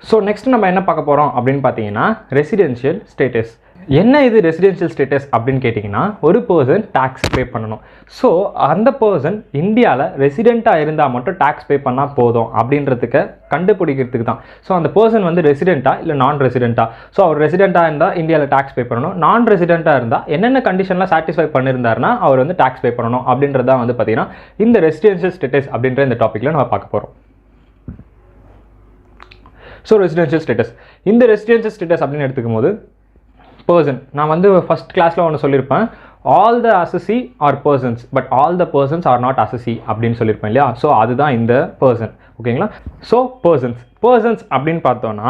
So next நம்ம என்ன பார்க்க போகிறோம் அப்படின்னு பார்த்தீங்கன்னா ரெசிடென்ஷியல் ஸ்டேட்டஸ். என்ன இது ரெசிடென்ஷியல் ஸ்டேட்டஸ் அப்படின்னு கேட்டிங்கன்னா, ஒரு பர்சன் டேக்ஸ் பே பண்ணணும். ஸோ அந்த பர்சன் இந்தியாவில் ரெசிடெண்ட்டாக இருந்தால் மட்டும் டேக்ஸ் பே பண்ணால் போதும் அப்படின்றதுக்கு கண்டுபிடிக்கிறதுக்கு தான். ஸோ அந்த பர்சன் வந்து ரெசிடெண்ட்டாக இல்லை நான் ரெசிடெண்ட்டாக. ஸோ அவர் ரெசிடெண்ட்டாக இருந்தால் இந்தியாவில் டேக்ஸ் பே பண்ணணும், நான் ரெசிடெண்ட்டாக இருந்தால் என்னென்ன கண்டிஷன்லாம் சாட்டிஸ்ஃபை பண்ணியிருந்தாருன்னா அவர் வந்து டேக்ஸ் பே பண்ணணும் அப்படின்றது தான் வந்து பார்த்தீங்கன்னா இந்த ரெசிடென்ஷியல் ஸ்டேட்டஸ் அப்படின்ற இந்த டாப்பிக்கில் நம்ம பார்க்க போகிறோம். ஸோ ரெசிடென்ஷியல் ஸ்டேட்டஸ், இந்த ரெசிடென்ஷியல் ஸ்டேட்டஸ் அப்படின்னு எடுத்துக்கும் போது பர்சன், நான் வந்து ஃபஸ்ட் கிளாஸில் ஒன்று சொல்லியிருப்பேன், all the assessee are persons but all the persons are not assessee அப்படின்னு சொல்லியிருப்பேன் இல்லையா. ஸோ அதுதான் இந்த பர்சன். ஓகேங்களா. ஸோ பர்சன்ஸ் அப்படின்னு பார்த்தோன்னா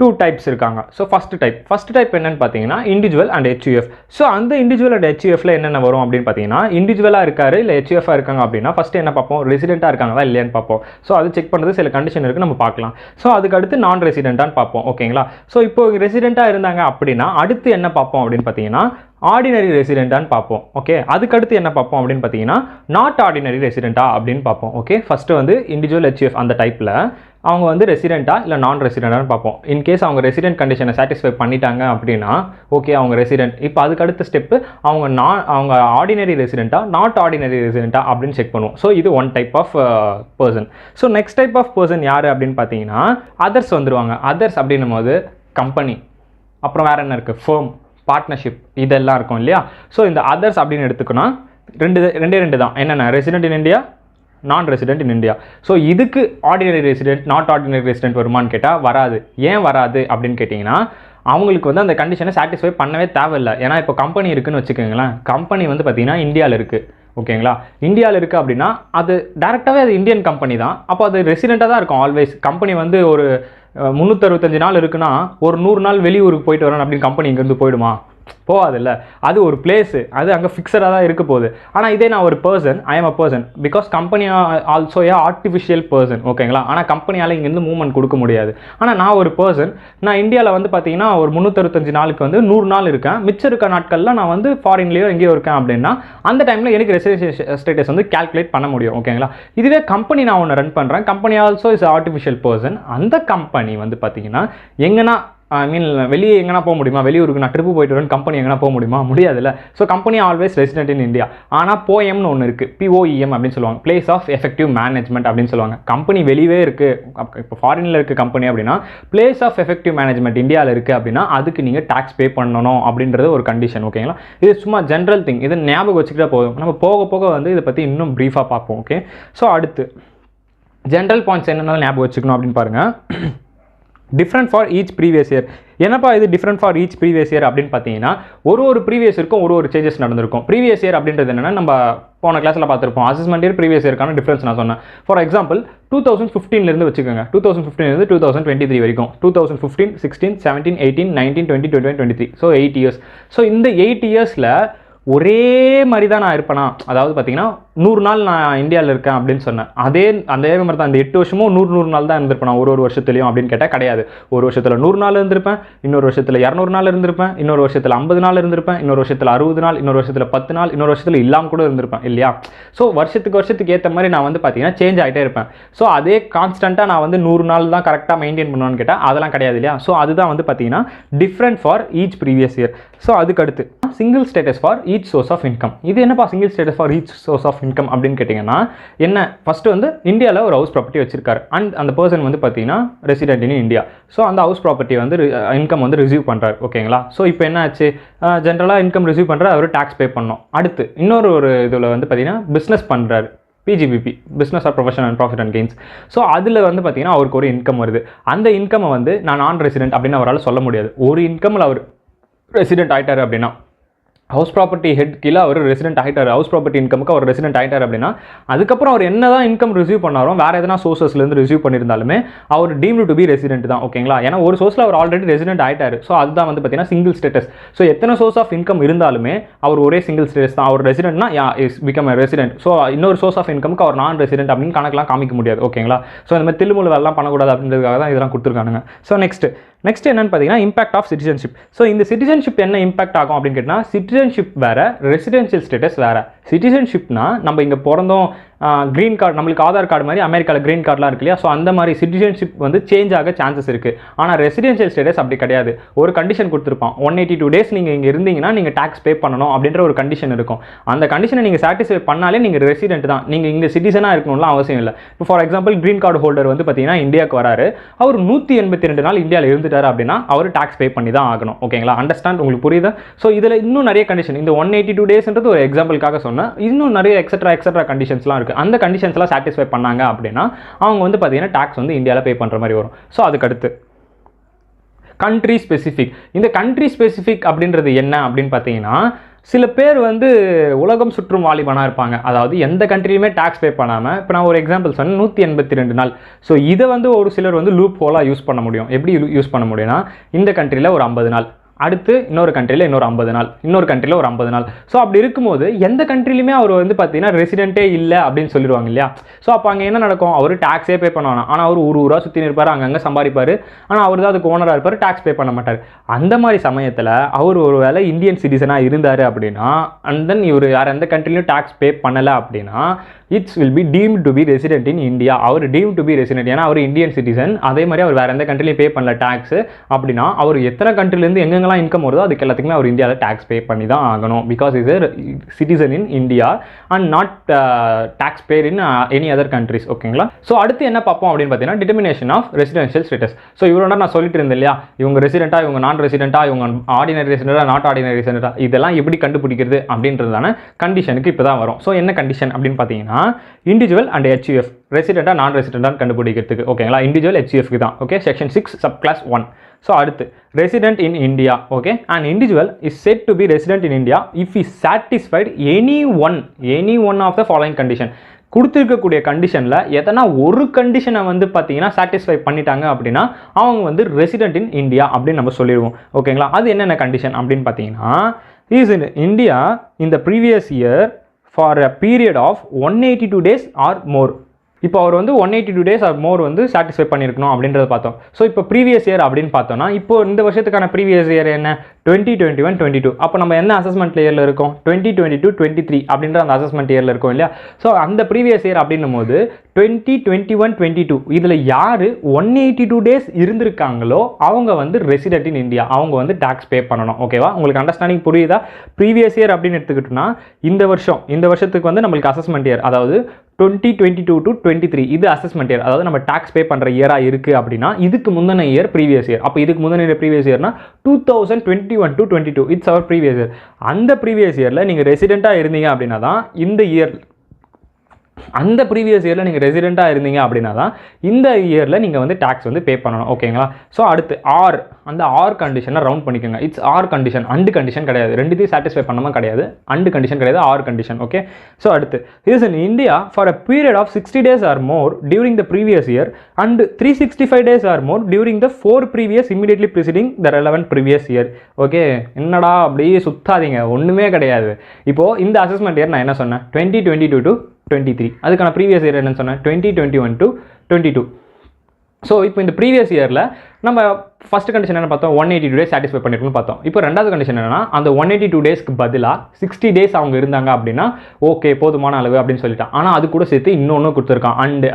2 டைப்ஸ் இருக்காங்க. ஸோ ஃபஸ்ட் டைப் என்னென்னு பார்த்தீங்கன்னா இண்டிவிஜுவல் அண்ட் HUF. ஸோ அந்த இண்டிவிஜுவல் அண்ட் HUFல என்னென்ன வரும் அப்படின்னு பார்த்தீங்கன்னா, இண்டிவிஜுவலாக இருக்காரு இல்லை HUFஆ இருக்காங்க அப்படின்னா ஃபஸ்ட்டு என்ன பார்ப்போம், ரெசிடெண்ட்டாக இருக்காங்களா இல்லையான்னு பார்ப்போம். ஸோ அது செக் பண்ணுறது சில கண்டிஷன் இருக்குது, நம்ம பார்க்கலாம். ஸோ அதுக்கு அடுத்து நான் ரெசிடெண்ட்டான்னு பார்ப்போம். ஓகேங்களா. ஸோ இப்போ ரெசிடெண்ட்டாக இருந்தாங்க அப்படின்னா அடுத்து என்ன பார்ப்போம் அப்படின்னு பார்த்தீங்கன்னா ஆர்டினரி ரெசிடெண்ட்டான்னு பார்ப்போம். ஓகே. அதுக்கடுத்து என்ன பார்ப்போம் அப்படின்னு பார்த்தீங்கன்னா நாட் ஆர்டினரி ரெசிடெண்ட்டா அப்படின்னு பார்ப்போம். ஓகே. ஃபஸ்ட்டு வந்து இண்டிவிஜுவல் HUF அந்த டைப்பில் அவங்க வந்து ரெசிடெண்ட்டா இல்லை நான் ரெசிடெண்ட்டான்னு பார்ப்போம். இன்கேஸ் அவங்க ரெசிடென்ட் கண்டிஷனை சாட்டிஸ்ஃபை பண்ணிட்டாங்க அப்படின்னா ஓகே அவங்க ரெசிடென்ட். இப்போ அதுக்கு அடுத்த ஸ்டெப்பு அவங்க ஆர்டினரி ரெசிடெண்ட்டா நாட் ஆர்டினரி ரெசிடெண்ட்டா அப்படின்னு செக் பண்ணுவோம். ஸோ இது one type of person. So next type of person யார் அப்படின்னு பார்த்தீங்கன்னா அதர்ஸ் வந்துருவாங்க. அதர்ஸ் அப்படின்னும் போது கம்பெனி, அப்புறம் வேறு என்ன இருக்குது, ஃபேர்ம், பார்ட்னர்ஷிப், இதெல்லாம் இருக்கும் இல்லையா. ஸோ இந்த அதர்ஸ் அப்படின்னு எடுத்துக்கணும் ரெண்டு தான். என்னென்ன, resident in India, non resident in India. So இதுக்கு ordinary resident not ordinary resident வருமானு கேட்டால் வராது. ஏன் வராது அப்படின்னு கேட்டிங்கன்னா அவங்களுக்கு வந்து அந்த கண்டிஷனை சாட்டிஸ்ஃபை பண்ணவே தேவையில்லை. ஏன்னா இப்போ கம்பெனி இருக்குதுன்னு வச்சுக்கோங்களேன், கம்பெனி வந்து பார்த்திங்கன்னா இந்தியாவில் இருக்குது. ஓகேங்களா. இந்தியாவில் இருக்குது அப்படின்னா அது டேரெக்டாகவே அது இந்தியன் கம்பெனி தான். அப்போ அது ரெசிடெண்ட்டாக தான் இருக்கும் ஆல்வேஸ். கம்பெனி வந்து ஒரு 365 நாள் இருக்குன்னா ஒரு 100 நாள் வெளியூருக்கு போயிட்டு வரணும் அப்படின்னு கம்பெனி இங்கேருந்து போயிடுமா, போகாதில்ல. அது ஒரு பிளேஸு, அது அங்கே ஃபிக்ஸடாக தான் இருக்க போகுது. ஆனால் இதே நான் ஒரு person, I am a person because company also A artificial person. ஓகேங்களா. ஆனால் கம்பெனியால் இங்கேருந்து மூவ்மெண்ட் கொடுக்க முடியாது. ஆனால் நான் ஒரு பர்சன், நான் இந்தியாவில் வந்து பார்த்தீங்கன்னா ஒரு 365 நாளுக்கு வந்து 100 நாள் இருக்கேன், மிச்சம் இருக்க நாட்களில் நான் வந்து ஃபாரின்லேயோ எங்கேயோ இருக்கேன் அப்படின்னா அந்த டைமில் எனக்கு ரெசிடென்ஷியல் ஸ்டேட்டஸ் வந்து கால்குலேட் பண்ண முடியும். ஓகேங்களா. இதுவே கம்பெனி நான் ஒன்று ரன் பண்ணுறேன், company also is artificial person. அந்த கம்பெனி வந்து பார்த்தீங்கன்னா எங்கன்னா ஐ மீன் வெளியே எங்கன்னா போக முடியுமா, வெளியூருக்கு நான் ட்ரிப்பு போயிட்டு வரேன், கம்பெனி எங்கன்னா போக முடியுமா, முடியாதுல்ல. So company always resident in India. ஆனால் போஎம்னு ஒன்று இருக்குது, POEM அப்படின்னு சொல்லுவாங்க, பிளேஸ் ஆஃப் எஃபெக்டிவ் மேனேஜ்மெண்ட் அப்படின்னு சொல்லுவாங்க. கம்பெனி வெளியே இருக்குது, இப்போ ஃபாரினில் இருக்குது கம்பெனி அப்படின்னா பிளேஸ் ஆஃப் எஃபெக்டிவ் மேனேஜ்மெண்ட் இந்தியாவில் இருக்குது அப்படின்னா அதுக்கு நீங்கள் டேக்ஸ் பே பண்ணணும் அப்படின்றது ஒரு கண்டிஷன். ஓகேங்களா. இது சும்மா ஜென்ரல் திங், இதை ஞாபகம் வச்சுக்கிட்டா போதும். நம்ம போக போக வந்து இதை பற்றி இன்னும் ப்ரீஃபாக பார்ப்போம். ஓகே. ஸோ அடுத்து ஜென்ரல் பாயிண்ட்ஸ் என்னென்ன ஞாபகம் வச்சுக்கணும் அப்படின்னு பாருங்கள். Different for each previous year. என்னப்பா இது different for each previous year அப்படின்னு பார்த்தீங்கன்னா ஒரு ப்ரீவியஸ் இருக்கும் ஒரு சேஞ்சஸ் நடந்திருக்கும். ப்ரீவியஸ் இயர் அப்படின்றது என்னென்னா நம்ம போன கிளாஸில் பார்த்துருப்போம், அசஸ்மெண்ட் இயர் ப்ரீவியஸ் இயர்க்கான டிஃப்ரென்ஸ் நான் சொன்னேன். ஃபார் எக்ஸாம்பிள் 2015 வச்சுக்கோங்க, 2015 2023 வரைக்கும், 2015, 16, 17, 18, 19, 20, 21, 23. So 8 years. ஸோ இந்த 8 இயர்ஸில் ஒரே மாதிரி தான் நான் இருப்பேனா, அதாவது பார்த்தீங்கன்னா 100 நாள் நான் இந்தியாவில் இருக்கேன் அப்படின்னு சொன்னேன். அதே மாதிரி தான் இந்த 8 வருஷமும் 100 நாள் தான் இருந்திருப்பேன் நான் ஒரு வருஷத்துலையும் அப்படின்னு கேட்டால் கிடையாது. ஒரு வருஷத்தில் 100 நாள் இருந்திருப்பேன், இன்னொரு வருஷத்தில் 200 நாள் இருந்திருப்பேன், இன்னொரு வருஷத்தில் 50 நாள் இருந்திருப்பேன், இன்னொரு வருஷத்தில் 60 நாள், இன்னொரு வருஷத்தில் 10 நாள், இன்னொரு வருஷத்தில் இல்லாமல் கூட இருந்திருப்பேன் இல்லையா. ஸோ வருஷத்துக்கு ஏற்ற மாதிரி நான் வந்து பார்த்தீங்கன்னா சேஞ்ச் ஆகிட்டே இருப்பேன். ஸோ அதே கான்ஸ்டண்ட்டாக நான் வந்து 100 நாள் தான் கரெக்டாக மெயின்டைன் பண்ணுவான்னு கேட்டால் அதெல்லாம் கிடையாது இல்லையா. ஸோ அதுதான் வந்து பார்த்தீங்கன்னா different for each previous year. So அதுக்கடுத்து single status for each source of income. இது என்னப்பா single status for each source of income அப்படின்னு கேட்டிங்கன்னா என்ன, ஃபஸ்ட்டு வந்து இந்தியாவில் ஒரு ஹவுஸ் ப்ராப்பர்ட்டி வச்சிருக்காரு அண்ட் அந்த பர்சன் வந்து பார்த்தீங்கன்னா ரெசிடென்ட் இன் இந்தியா. ஸோ அந்த ஹவுஸ் ப்ராப்பர்ட்டி வந்து இன்கம் வந்து ரிசீவ் பண்ணுறாரு. ஓகேங்களா. ஸோ இப்போ என்ன ஆச்சு, ஜென்ரலாக இன்கம் ரிசீவ் பண்ணுறாரு, அவர் டேக்ஸ் பே பண்ணணும். அடுத்து இன்னொரு இதில் வந்து பார்த்தீங்கன்னா பிஸ்னஸ் பண்ணுறாரு, PGBP, business or profession and profit and gains. So அதில் வந்து பார்த்தீங்கன்னா அவருக்கு ஒரு இன்கம் வருது. அந்த இன்கம்மை வந்து நான் ரெசிடென்ட் அப்படின்னு அவரால் சொல்ல முடியாது. ஒரு இன்கமில் அவர் ரெசிடென்ட் ஆகிட்டார் அப்படின்னா, ஹவுஸ் ப்ராப்பர்ட்டி ஹெட் கீழே அவர் ரெசிடென்ட் ஆகிட்டார், ஹவுஸ் ப்ராப்பர்ட்டி இன்கமுக்கு அவர் ரெசிடென்ட் ஆகிட்டார் அப்படின்னா அதுக்கப்புறம் அவர் என்ன தான் இன்கம் ரிசீவ் பண்ணாரோ வேறு எதனா சோர்ஸஸ்லேருந்து ரிசீவ் பண்ணியிருந்தாலுமே அவர் டீம்டு டு பி ரெசிடென்ட் தான். ஓகேங்களா. ஏன்னா ஒரு சோர்ஸில் அவர் ஆல்ரெடி ரெசிடென்ட் ஆகிட்டார். ஸோ அதுதான் வந்து பார்த்தீங்கன்னா சிங்கிள் ஸ்டேட்டஸ். ஸோ எத்தனை சோர்ஸ் ஆஃப் இன்கம் இருந்தாலுமே அவர் ஒரே சிங்கிள் ஸ்டேட்டஸ் தான். அவர் ரெசிடென்ட்னா இஸ் பிகம் ரெசிடென்ட். ஸோ இன்னொரு சோர்ஸ் ஆஃப் இன்கமுக்கு அவர் நான் ரெசிடென்ட் அப்படின்னு கணக்கெலாம் காமிக்க முடியாது. ஓகேங்களா. ஸோ இந்த மாதிரி தில்லுமுள்ளு வேலைலாம் பண்ணக்கூடாது அப்படின்றதுக்காக தான் இதெல்லாம் கொடுத்துருக்கானுங்க. ஸோ நெக்ஸ்ட் என்னன்னு பார்த்தீங்கன்னா இம்பாக்ட் ஆஃப் சிட்டிசன்ஷிப். ஸோ இந்த சிட்டிசன்ஷிப் என்ன இம்பாக்ட் ஆகும் அப்படின்னு கேட்டால் சிட்டிசன்ஷிப் வேறு, ரெசிடென்ஷியல் ஸ்டேட்டஸ் வேறு. சிட்டிசன்ஷிப்னா நம்ம இங்கே பிறந்தோம், க்ரீன் கார்டு நம்மளுக்கு ஆதார் கார்டு மாதிரி அமெரிக்காவில் க்ரீன் கார்டெலாம் இருக்கு இல்லையா, ஸோ அந்த மாதிரி சிட்டிசன்ஷிப் வந்து சேஞ்ச் ஆக சான்சஸ் இருக்குது. ஆனால் ரெசிடென்ஷியல் ஸ்டேட்டஸ் அப்படி கிடையாது. ஒரு கண்டிஷன் கொடுத்துருப்பான், 182 days நீங்கள் இங்கே இருந்தீங்கன்னா நீங்கள் டேக்ஸ் பே பண்ணணும் அப்படின்ற ஒரு கண்டிஷன் இருக்கும். அந்த கண்டிஷனை நீங்கள் சாட்டிஸ்ஃபை பண்ணாலே நீங்கள் ரெசிடென்ட் தான், நீங்கள் இங்கே சிட்டிசனாக இருக்கணும்லாம் அவசியம் இல்லை. இப்போ for example green card holder வந்து பார்த்தீங்கன்னா இந்தியாவுக்கு வராரு, அவர் 182 நாள் இந்தியாவில் இருந்துட்டார் அப்படின்னா அவர் டேக்ஸ் பே பண்ணி தான் ஆகணும். ஓகேங்களா, அண்டர்ஸ்டாண்ட், உங்களுக்கு புரியுதா? ஸோ இதில் இன்னும் நிறைய கண்டிஷன், இந்த 182 daysன்றது ஒரு எக்ஸாம்பிளுக்காக சொன்னேன், இன்னும் நிறைய எக்ஸட்ரா கண்டிஷன்ஸ்லாம் இருக்குது. அந்த கண்டிஷன்ஸ்லாம் சாட்டிஸ்ஃபை பண்ணாங்க அப்படின்னா அவங்க வந்து பார்த்தீங்கன்னா டேக்ஸ் வந்து இந்தியாவில் பே பண்ணுற மாதிரி வரும். ஸோ அதுக்கடுத்து கண்ட்ரி ஸ்பெசிஃபிக். இந்த கண்ட்ரி ஸ்பெசிஃபிக் அப்படின்றது என்ன அப்படின்னு பார்த்தீங்கன்னா, சில பேர் வந்து உலகம் சுற்றும் வாலிபனாக இருப்பாங்க, அதாவது எந்த கண்ட்ரியுமே டேக்ஸ் பே பண்ணாமல். இப்போ நான் ஒரு எக்ஸாம்பிள் சொன்னேன், 182 நாள். ஸோ இதை வந்து ஒரு சிலர் வந்து லூப் ஹோலாக யூஸ் பண்ண முடியும். எப்படி யூஸ் பண்ண முடியும்னா, இந்த கண்ட்ரியில் ஒரு 50 நாள், அடுத்து இன்னொரு கண்ட்ரியில் இன்னொரு 50 நாள், இன்னொரு கண்ட்ரியில் ஒரு 50 நாள். ஸோ அப்படி இருக்கும்போது எந்த கண்ட்ரிலுமே அவர் வந்து பார்த்தீங்கன்னா ரெசிடென்ட்டே இல்லை அப்படின்னு சொல்லிடுவாங்க இல்லையா. ஸோ அப்போ அங்கே என்ன நடக்கும், அவர் டேக்ஸே பே பண்ணுவாங்க, ஆனால் அவர் ஊராக சுற்றி இருப்பார், அங்கங்கே சம்பாதிப்பார், ஆனால் அவர் தான் அதுக்கு ஓனராக இருப்பார், டேக்ஸ் பே பண்ண மாட்டார். அந்த மாதிரி சமயத்தில் அவர் ஒரு வேளை இந்தியன் சிட்டிசனாக இருந்தார் அப்படின்னா, அண்ட் தென் இவர் யார் எந்த கண்ட்ரிலையும் டேக்ஸ் பே பண்ணலை அப்படின்னா, it's will be deemed to be resident in India. அவர் டீம் டு பி ரெசிடென்ட், ஏன்னா அவர் இந்தியன் சிட்டிசன். அதே மாதிரி அவர் வேறு எந்த கண்ட்ரிலையும் பே பண்ணல டேக்ஸ் அப்படின்னா, அவர் எத்தனை கண்ட்ரிலேருந்து எங்கெங்கெல்லாம் இன்கம் வருதோ அதுக்கு எல்லாத்துக்குமே அவர் இந்தியாவில் டேக்ஸ் பே பண்ணி தான் ஆகணும். Because is a citizen in India and not tax payer in any other countries. ஓகேங்களா. ஸோ அடுத்து என்ன பார்ப்போம் அப்படின்னு பார்த்தீங்கன்னா, determination of residential status. So இவரோட நான் சொல்லிட்டு இருந்தேன் இல்லையா, இவங்க ரெசிடென்ட்டா, இவங்க நான் ரெசிடென்ட்டா, இவங்க ஆர்டினரி ரெசிடென்ட்டா, நாட் ஆர்டினரி ரெசிடென்ட்டா, இதெல்லாம் எப்படி கண்டுபிடிக்கிறது அப்படின்றதான கண்டிஷனுக்கு இப்போ தான் வரும். ஸோ என்ன கண்டிஷன் அப்படின்னு பார்த்தீங்கன்னா, இண்டிவிஜுவல் அண்ட் HUF ரெசிடென்ட்டா நான் ரெசிடென்ட்டான்னு கண்டுபிடிக்கிறதுக்கு. ஓகேங்களா, இண்டிவிஜுவல் HUFக்கு தான். Okay, section 6 sub clause 1. So அடுத்து resident in India. Okay, and individual is said to be resident in India if is satisfied any one of the following condition. கொடுத்துருக்கக்கூடிய கண்டிஷனில் எதனா ஒரு கண்டிஷனை வந்து பார்த்தீங்கன்னா சாட்டிஸ்ஃபை பண்ணிட்டாங்க அப்படின்னா அவங்க வந்து ரெசிடென்ட் இன் இந்தியா அப்படின்னு நம்ம சொல்லிடுவோம். ஓகேங்களா, அது என்னென்ன கண்டிஷன் அப்படின்னு பார்த்தீங்கன்னா, is in India in the previous year for a period of 182 days or more. இப்போ அவர் வந்து 182 days ஆர் மோர் வந்து சாட்டிஸ்ஃபை பண்ணியிருக்கணும் அப்படின்றத பார்த்தோம். ஸோ இப்போ ப்ரீவியஸ் இயர் அப்படின்னு பார்த்தோம்னா, இப்போ இந்த வருஷத்துக்கான ப்ரீவியஸ் இயர் என்ன, 2021, 22. அப்போ நம்ம என்ன அசஸ்மெண்ட் இயரில் இருக்கோம், 2022, 23 அப்படின்ற அந்த அசஸ்மெண்ட் இயரில் இருக்கும் இல்லையா. ஸோ அந்த ப்ரீவியஸ் இயர் அப்படின்னும் போது 2021, 22 இதில் யார் 182 days இருந்திருக்காங்களோ அவங்க வந்து ரெசிடென்ட் இன் இந்தியா, அவங்க வந்து டேக்ஸ் பே பண்ணணும். ஓகேவா, உங்களுக்கு அண்டர்ஸ்டாண்டிங் புரியுதா? ப்ரீவியஸ் இயர் அப்படின்னு எடுத்துக்கிட்டோம்னா இந்த வருஷத்துக்கு வந்து நம்மளுக்கு அசஸ்மெண்ட் இயர், அதாவது 2022 to 23 இது அசஸ்மெண்ட் இயர், அதாவது நம்ம டேக்ஸ் பே பண்ணுற இயராக இருக்குது அப்படின்னா இதுக்கு முந்தின இயர் ப்ரீவியஸ் இயர். அப்போ இதுக்கு முந்தின இயர் ப்ரீவியஸ் இயர்னா 2021 to 22 it's our previous year. அந்த ப்ரீவியஸ் இயரில் நீங்கள் ரெசிடென்ட்டாக இருந்தீங்க அப்படின்னா தான் இந்த இயர், அந்த ப்ரீவியஸ் இயரில் நீங்கள் ரெசிடென்ட்டாக இருந்தீங்க அப்படின்னா தான் இந்த இயரில் நீங்கள் வந்து டேக்ஸ் வந்து பே பண்ணணும். ஓகேங்களா. ஸோ அடுத்து ஆர், அந்த ஆர் கண்டிஷனை ரவுண்ட் பண்ணிக்கோங்க. It's or condition, and condition கிடையாது, ரெண்டுத்தையும் சாட்டிஸ்ஃபை பண்ணாமல் கிடையாது, அண்டு கண்டிஷன் கிடையாது, ஆர் கண்டிஷன். ஓகே. ஸோ அடுத்து is in India for a period of 60 days or more during the previous year and 365 days or more during the 4 previous immediately preceding the relevant previous year. ஓகே, என்னடா அப்படியே சுத்தாதீங்க, ஒன்றுமே கிடையாது. இப்போது இந்த assessment year நான் என்ன சொன்னேன், 2022 to 23. அதுக்கான ப்ரீவியஸ் இயர் என்னன்னு சொன்னேன், 2021 to 22. ஸோ இப்போ இந்த ப்ரீவியஸ் இயரில் நம்ம ஃபஸ்ட் கண்டிஷன் என்ன பார்த்தோம், 182 days சாட்டிஸ்ஃபை பண்ணிருக்குன்னு பார்த்தோம். இப்போ ரெண்டாவது கண்டிஷன் என்னன்னா, அந்த 182 daysக்கு பதிலாக 60 days அவங்க இருந்தாங்க அப்படின்னா ஓகே போதுமான அளவு அப்படின்னு சொல்லிட்டான். ஆனால் அது கூட சேர்த்து இன்னொன்று கொடுத்துருக்கான், அண்டு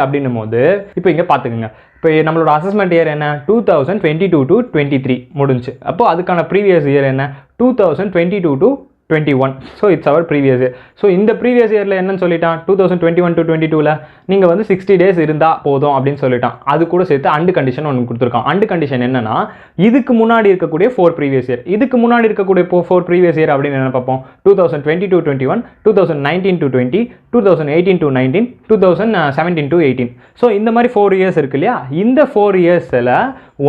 அப்படின்னும் போது இப்போ இங்கே பார்த்துக்குங்க. இப்போ நம்மளோட அசஸ்மெண்ட் இயர் என்ன, 2022 to 23 முடிஞ்சு. அப்போ அதுக்கான ப்ரீவியஸ் இயர் என்ன, 2022 to 21. So it's our previous year. So இந்த ப்ரீவியஸ் இயரில் என்னன்னு சொல்லிட்டான், 2021 to 22ல் நீங்கள் வந்து 60 days இருந்தால் போதும் அப்படின்னு சொல்லிட்டான். அது கூட சேர்த்து அண்டு கண்டிஷன் ஒன்று கொடுத்துருக்கான். அண்டு கண்டிஷன் என்னன்னா, இதுக்கு முன்னாடி இருக்கக்கூடிய 4 previous year, இதுக்கு முன்னாடி இருக்கக்கூடிய 4 previous year அப்படின்னு என்ன பார்ப்போம், 2020 to 21, 2019 to 20, 2018 to 19, 2017 to 18. So இந்த மாதிரி 4 years இருக்கு இல்லையா, இந்த 4 yearsல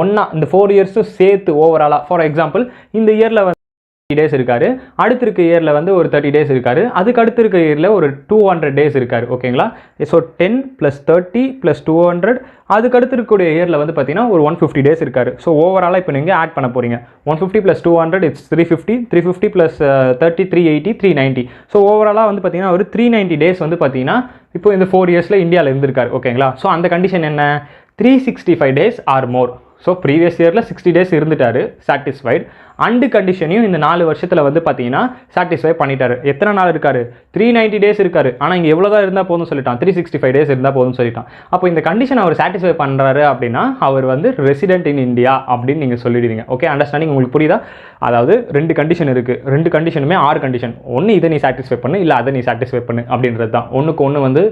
ஒன்றா இந்த 4 yearsம் சேர்த்து ஓவராலாக, ஃபார் எக்ஸாம்பிள் இந்த இயரில் வந்து days இருக்காரு, அடுத்து இருக்க இயரில் வந்து ஒரு 30 days இருக்காரு, அதுக்கு அடுத்து இருக்க இயரில் ஒரு 200 days இருக்காரு. ஓகேங்களா. ஸோ 10 + 30 + 200, அதுக்கு அடுத்து இருக்கக்கூடிய இயரில் வந்து பார்த்தீங்கன்னா ஒரு 150 days இருக்காரு. ஸோ ஓவராலாக இப்போ நீங்கள் ஆட் பண்ண போகிறீங்க, 150 + 200 இட்ஸ் 350, 350 + 30 380, 390. ஸோ ஓவராலாக வந்து பார்த்தீங்கன்னா ஒரு 390 days வந்து பார்த்தீங்கன்னா இப்போ இந்த 4 yearsல இந்தியாவில் இருந்திருக்காரு. ஓகேங்களா. ஸோ அந்த கண்டிஷன் என்ன, 365 days or more. So previous இயரில் 60 days இருந்துட்டாரு சாட்டிஸ்ஃபைட், அண்டு கண்டிஷனையும் இந்த 4 வருஷத்தில் வந்து பார்த்தீங்கன்னா சாட்டிஸ்ஃபை பண்ணிட்டாரு. எத்தனை நாள் இருக்காரு? 390 டேஸ் இருக்காரு. ஆனால் இங்கே எவ்வளோ தான் இருந்தால் போதும் சொல்லிட்டான், 365 டேஸ் இருந்தால் போதும் சொல்லிட்டான். அப்போ இந்த கண்டிஷன் அவர் சாட்டிஸ்ஃபை பண்ணுறாரு அப்படின்னா அவர் வந்து ரெசிடென்ட் இன் இந்தியா அப்படின்னு நீங்கள் சொல்லிடுவீங்க. ஓகே, அண்டர்ஸ்டாண்டிங் உங்களுக்கு புரியுதா? அதாவது 2 கண்டிஷன் இருக்குது, 2 கண்டிஷனுமே 6 கண்டிஷன். ஒன்று இதை நீ சாட்டிஸ்ஃபை பண்ணு, இல்லை அதை நீ சாட்டிஸ்ஃபை பண்ணு அப்படின்றது தான். ஒன்றுக்கு ஒன்று வந்து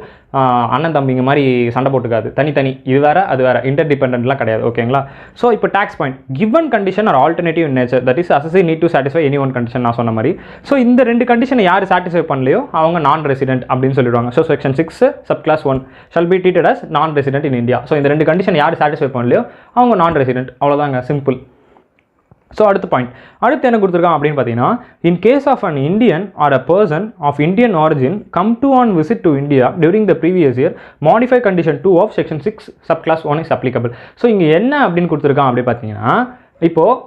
அண்ணன் தம்பிங்க மாதிரி சண்டை போட்டுக்காது, தனித்தனி, இது வேறு அது வேறு, இன்டர்டிபெண்டென்ட்லாம் கிடையாது. ஓகேங்களா? ஸோ இப்போ tax point, given condition are alternative in nature, that is assessee need to satisfy any one condition. நான் சொன்ன மாதிரி ஸோ இந்த 2 கண்டிஷனை யார் சாட்டிஸ்ஃபை பண்ணலையோ அவங்க நான் ரெசிடென்ட் அப்படின்னு சொல்லிடுவாங்க. So section 6 sub clause 1 shall be treated as non resident in India. So இந்த 2 கண்டிஷன் யார் சாட்டிஸ்ஃபை பண்ணலையோ அவங்க நான் ரெசிடென்ட். அவ்வளோதாங்க, சிம்பிள். ஸோ அடுத்த பாயிண்ட், அடுத்து என்ன கொடுத்துருக்கான் அப்படின்னு பார்த்தீங்கன்னா, in case of an Indian or a person of Indian origin come to on visit to India during the previous year, modify condition 2 of section 6 sub clause 1 is applicable. So இங்கே என்ன அப்படின்னு கொடுத்துருக்கான் அப்படி பார்த்தீங்கன்னா, இப்போது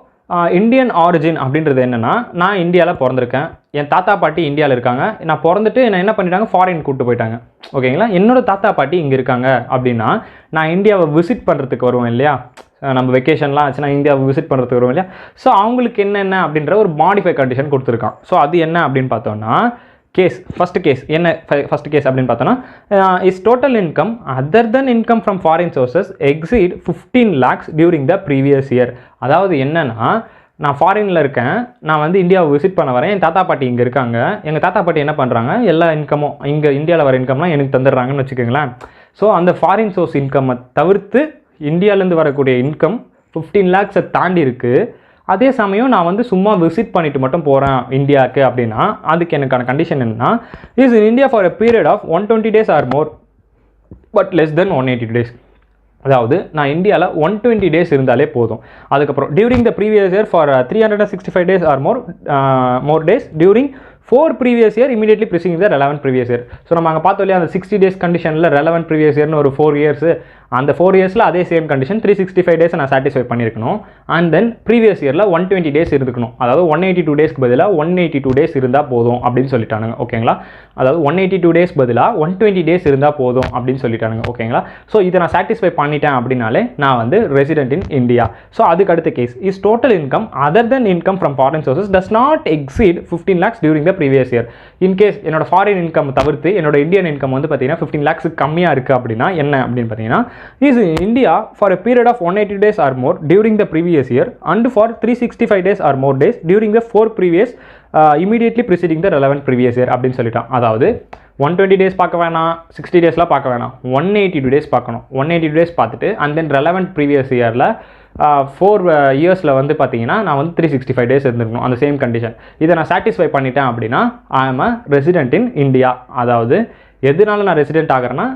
இந்தியன் ஆரிஜின் அப்படின்றது என்னென்னா, நான் இந்தியாவில் பிறந்திருக்கேன், என் தாத்தா பாட்டி இந்தியாவில் இருக்காங்க, நான் பிறந்துட்டு என்ன பண்ணிட்டாங்க, ஃபாரின் கூப்பிட்டு போயிட்டாங்க. ஓகேங்களா? என்னோடய தாத்தா பாட்டி இங்கே இருக்காங்க அப்படின்னா நான் இந்தியாவை விசிட் பண்ணுறதுக்கு வருவேன் இல்லையா, நம்ம வெக்கேஷன்லாம் ஆச்சுன்னா இந்தியாவை விசிட் பண்ணுறதுக்கு வருவோம் இல்லையா. ஸோ அவங்களுக்கு என்னென்ன அப்படின்ற ஒரு மாடிஃபை கண்டிஷன் கொடுத்துருக்கான். ஸோ அது என்ன அப்படின்னு பார்த்தோன்னா, கேஸ் ஃபஸ்ட்டு கேஸ் என்ன, ஃபஸ்ட் கேஸ் அப்படின்னு பார்த்தோன்னா, is total income other than income from foreign sources exceed 15 lakhs during the previous year. அதாவது என்னென்னா, நான் ஃபாரினில் இருக்கேன், நான் வந்து இந்தியாவை விசிட் பண்ண வரேன், என் தாத்தா பாட்டி இங்கே இருக்காங்க, எங்கள் தாத்தா பாட்டி என்ன பண்ணுறாங்க, எல்லா இன்கமும் இங்கே இந்தியாவில் வர இன்கம்லாம் எனக்கு தந்துடுறாங்கன்னு வச்சுக்கோங்களேன். ஸோ அந்த ஃபாரின் சோர்ஸ் இன்கம்மை தவிர்த்து இந்தியாவிலேருந்து வரக்கூடிய இன்கம் 15 lakhs தாண்டி இருக்குது. அதே சமயம் நான் வந்து சும்மா விசிட் பண்ணிட்டு மட்டும் போகிறேன் இந்தியாவுக்கு அப்படின்னா அதுக்கு எனக்கான கண்டிஷன் என்னன்னா, is in India for a period of 120 days or more but less than 180 days. அதாவது நான் இந்தியாவில் 120 days இருந்தாலே போதும். அதுக்கப்புறம் during the previous year for 365 days or more days during 4 previous year immediately preceding the relevant previous year. So நம்ம அங்கே பார்த்தோம் இல்லையா, அந்த 60 days கண்டிஷனில் relevant previous yearனு ஒரு 4 years, அந்த 4 yearsல அதே சேம் கண்டிஷன் 365 days நான் சாட்டிஸ்ஃபை பண்ணியிருக்கணும். அண்ட் தென் ப்ரீவியஸ் இயரில் 120 days இருந்துக்கணும். அதாவது 182 daysக்கு பதிலாக 182 days இருந்தால் போதும் அப்படின்னு சொல்லிட்டானுங்க. ஓகேங்களா? அதாவது 182 days பதிலாக 120 days இருந்தால் போதும் அப்படின்னு சொல்லிட்டானுங்க. ஓகேங்களா? ஸோ இதை நான் சாட்டிஸ்ஃபை பண்ணிட்டேன் அப்படின்னாலே நான் வந்து ரெசிடென்ட் இன் இந்தியா. ஸோ அதுக்கு அடுத்த case, is total income other than income from foreign sources does not exceed 15 lakhs during the previous year. In case என்னோட ஃபாரின் இன்கம் தவிர்த்து என்னோட இந்தியன் இன்கம் வந்து பார்த்தீங்கன்னா 15 lakhs கம்மியாக இருக்குது அப்படின்னா என்ன அப்படின்னு பார்த்தீங்கன்னா, is in India for a period of 180 days or more during the previous year and for 365 days or more days during the 4 previous immediately preceding the relevant previous year அப்படின்னு சொல்லிட்டான். அதாவது 120 days பார்க்க வேணாம், 60 daysலாம் பார்க்க வேணாம், 182 days பார்க்கணும். 182 days பார்த்துட்டு and then relevant previous இயரில் 4 yearsல வந்து பார்த்தீங்கன்னா நான் வந்து 365 days இருந்திருக்கணும், அந்த சேம் கண்டிஷன். இதை நான் சாட்டிஸ்ஃபை பண்ணிட்டேன் அப்படின்னா ஐ ஆம் அ ரெசிடென்ட் இன் இந்தியா. அதாவது எதனால நான் ரெசிடென்ட் ஆகிறேன்னா,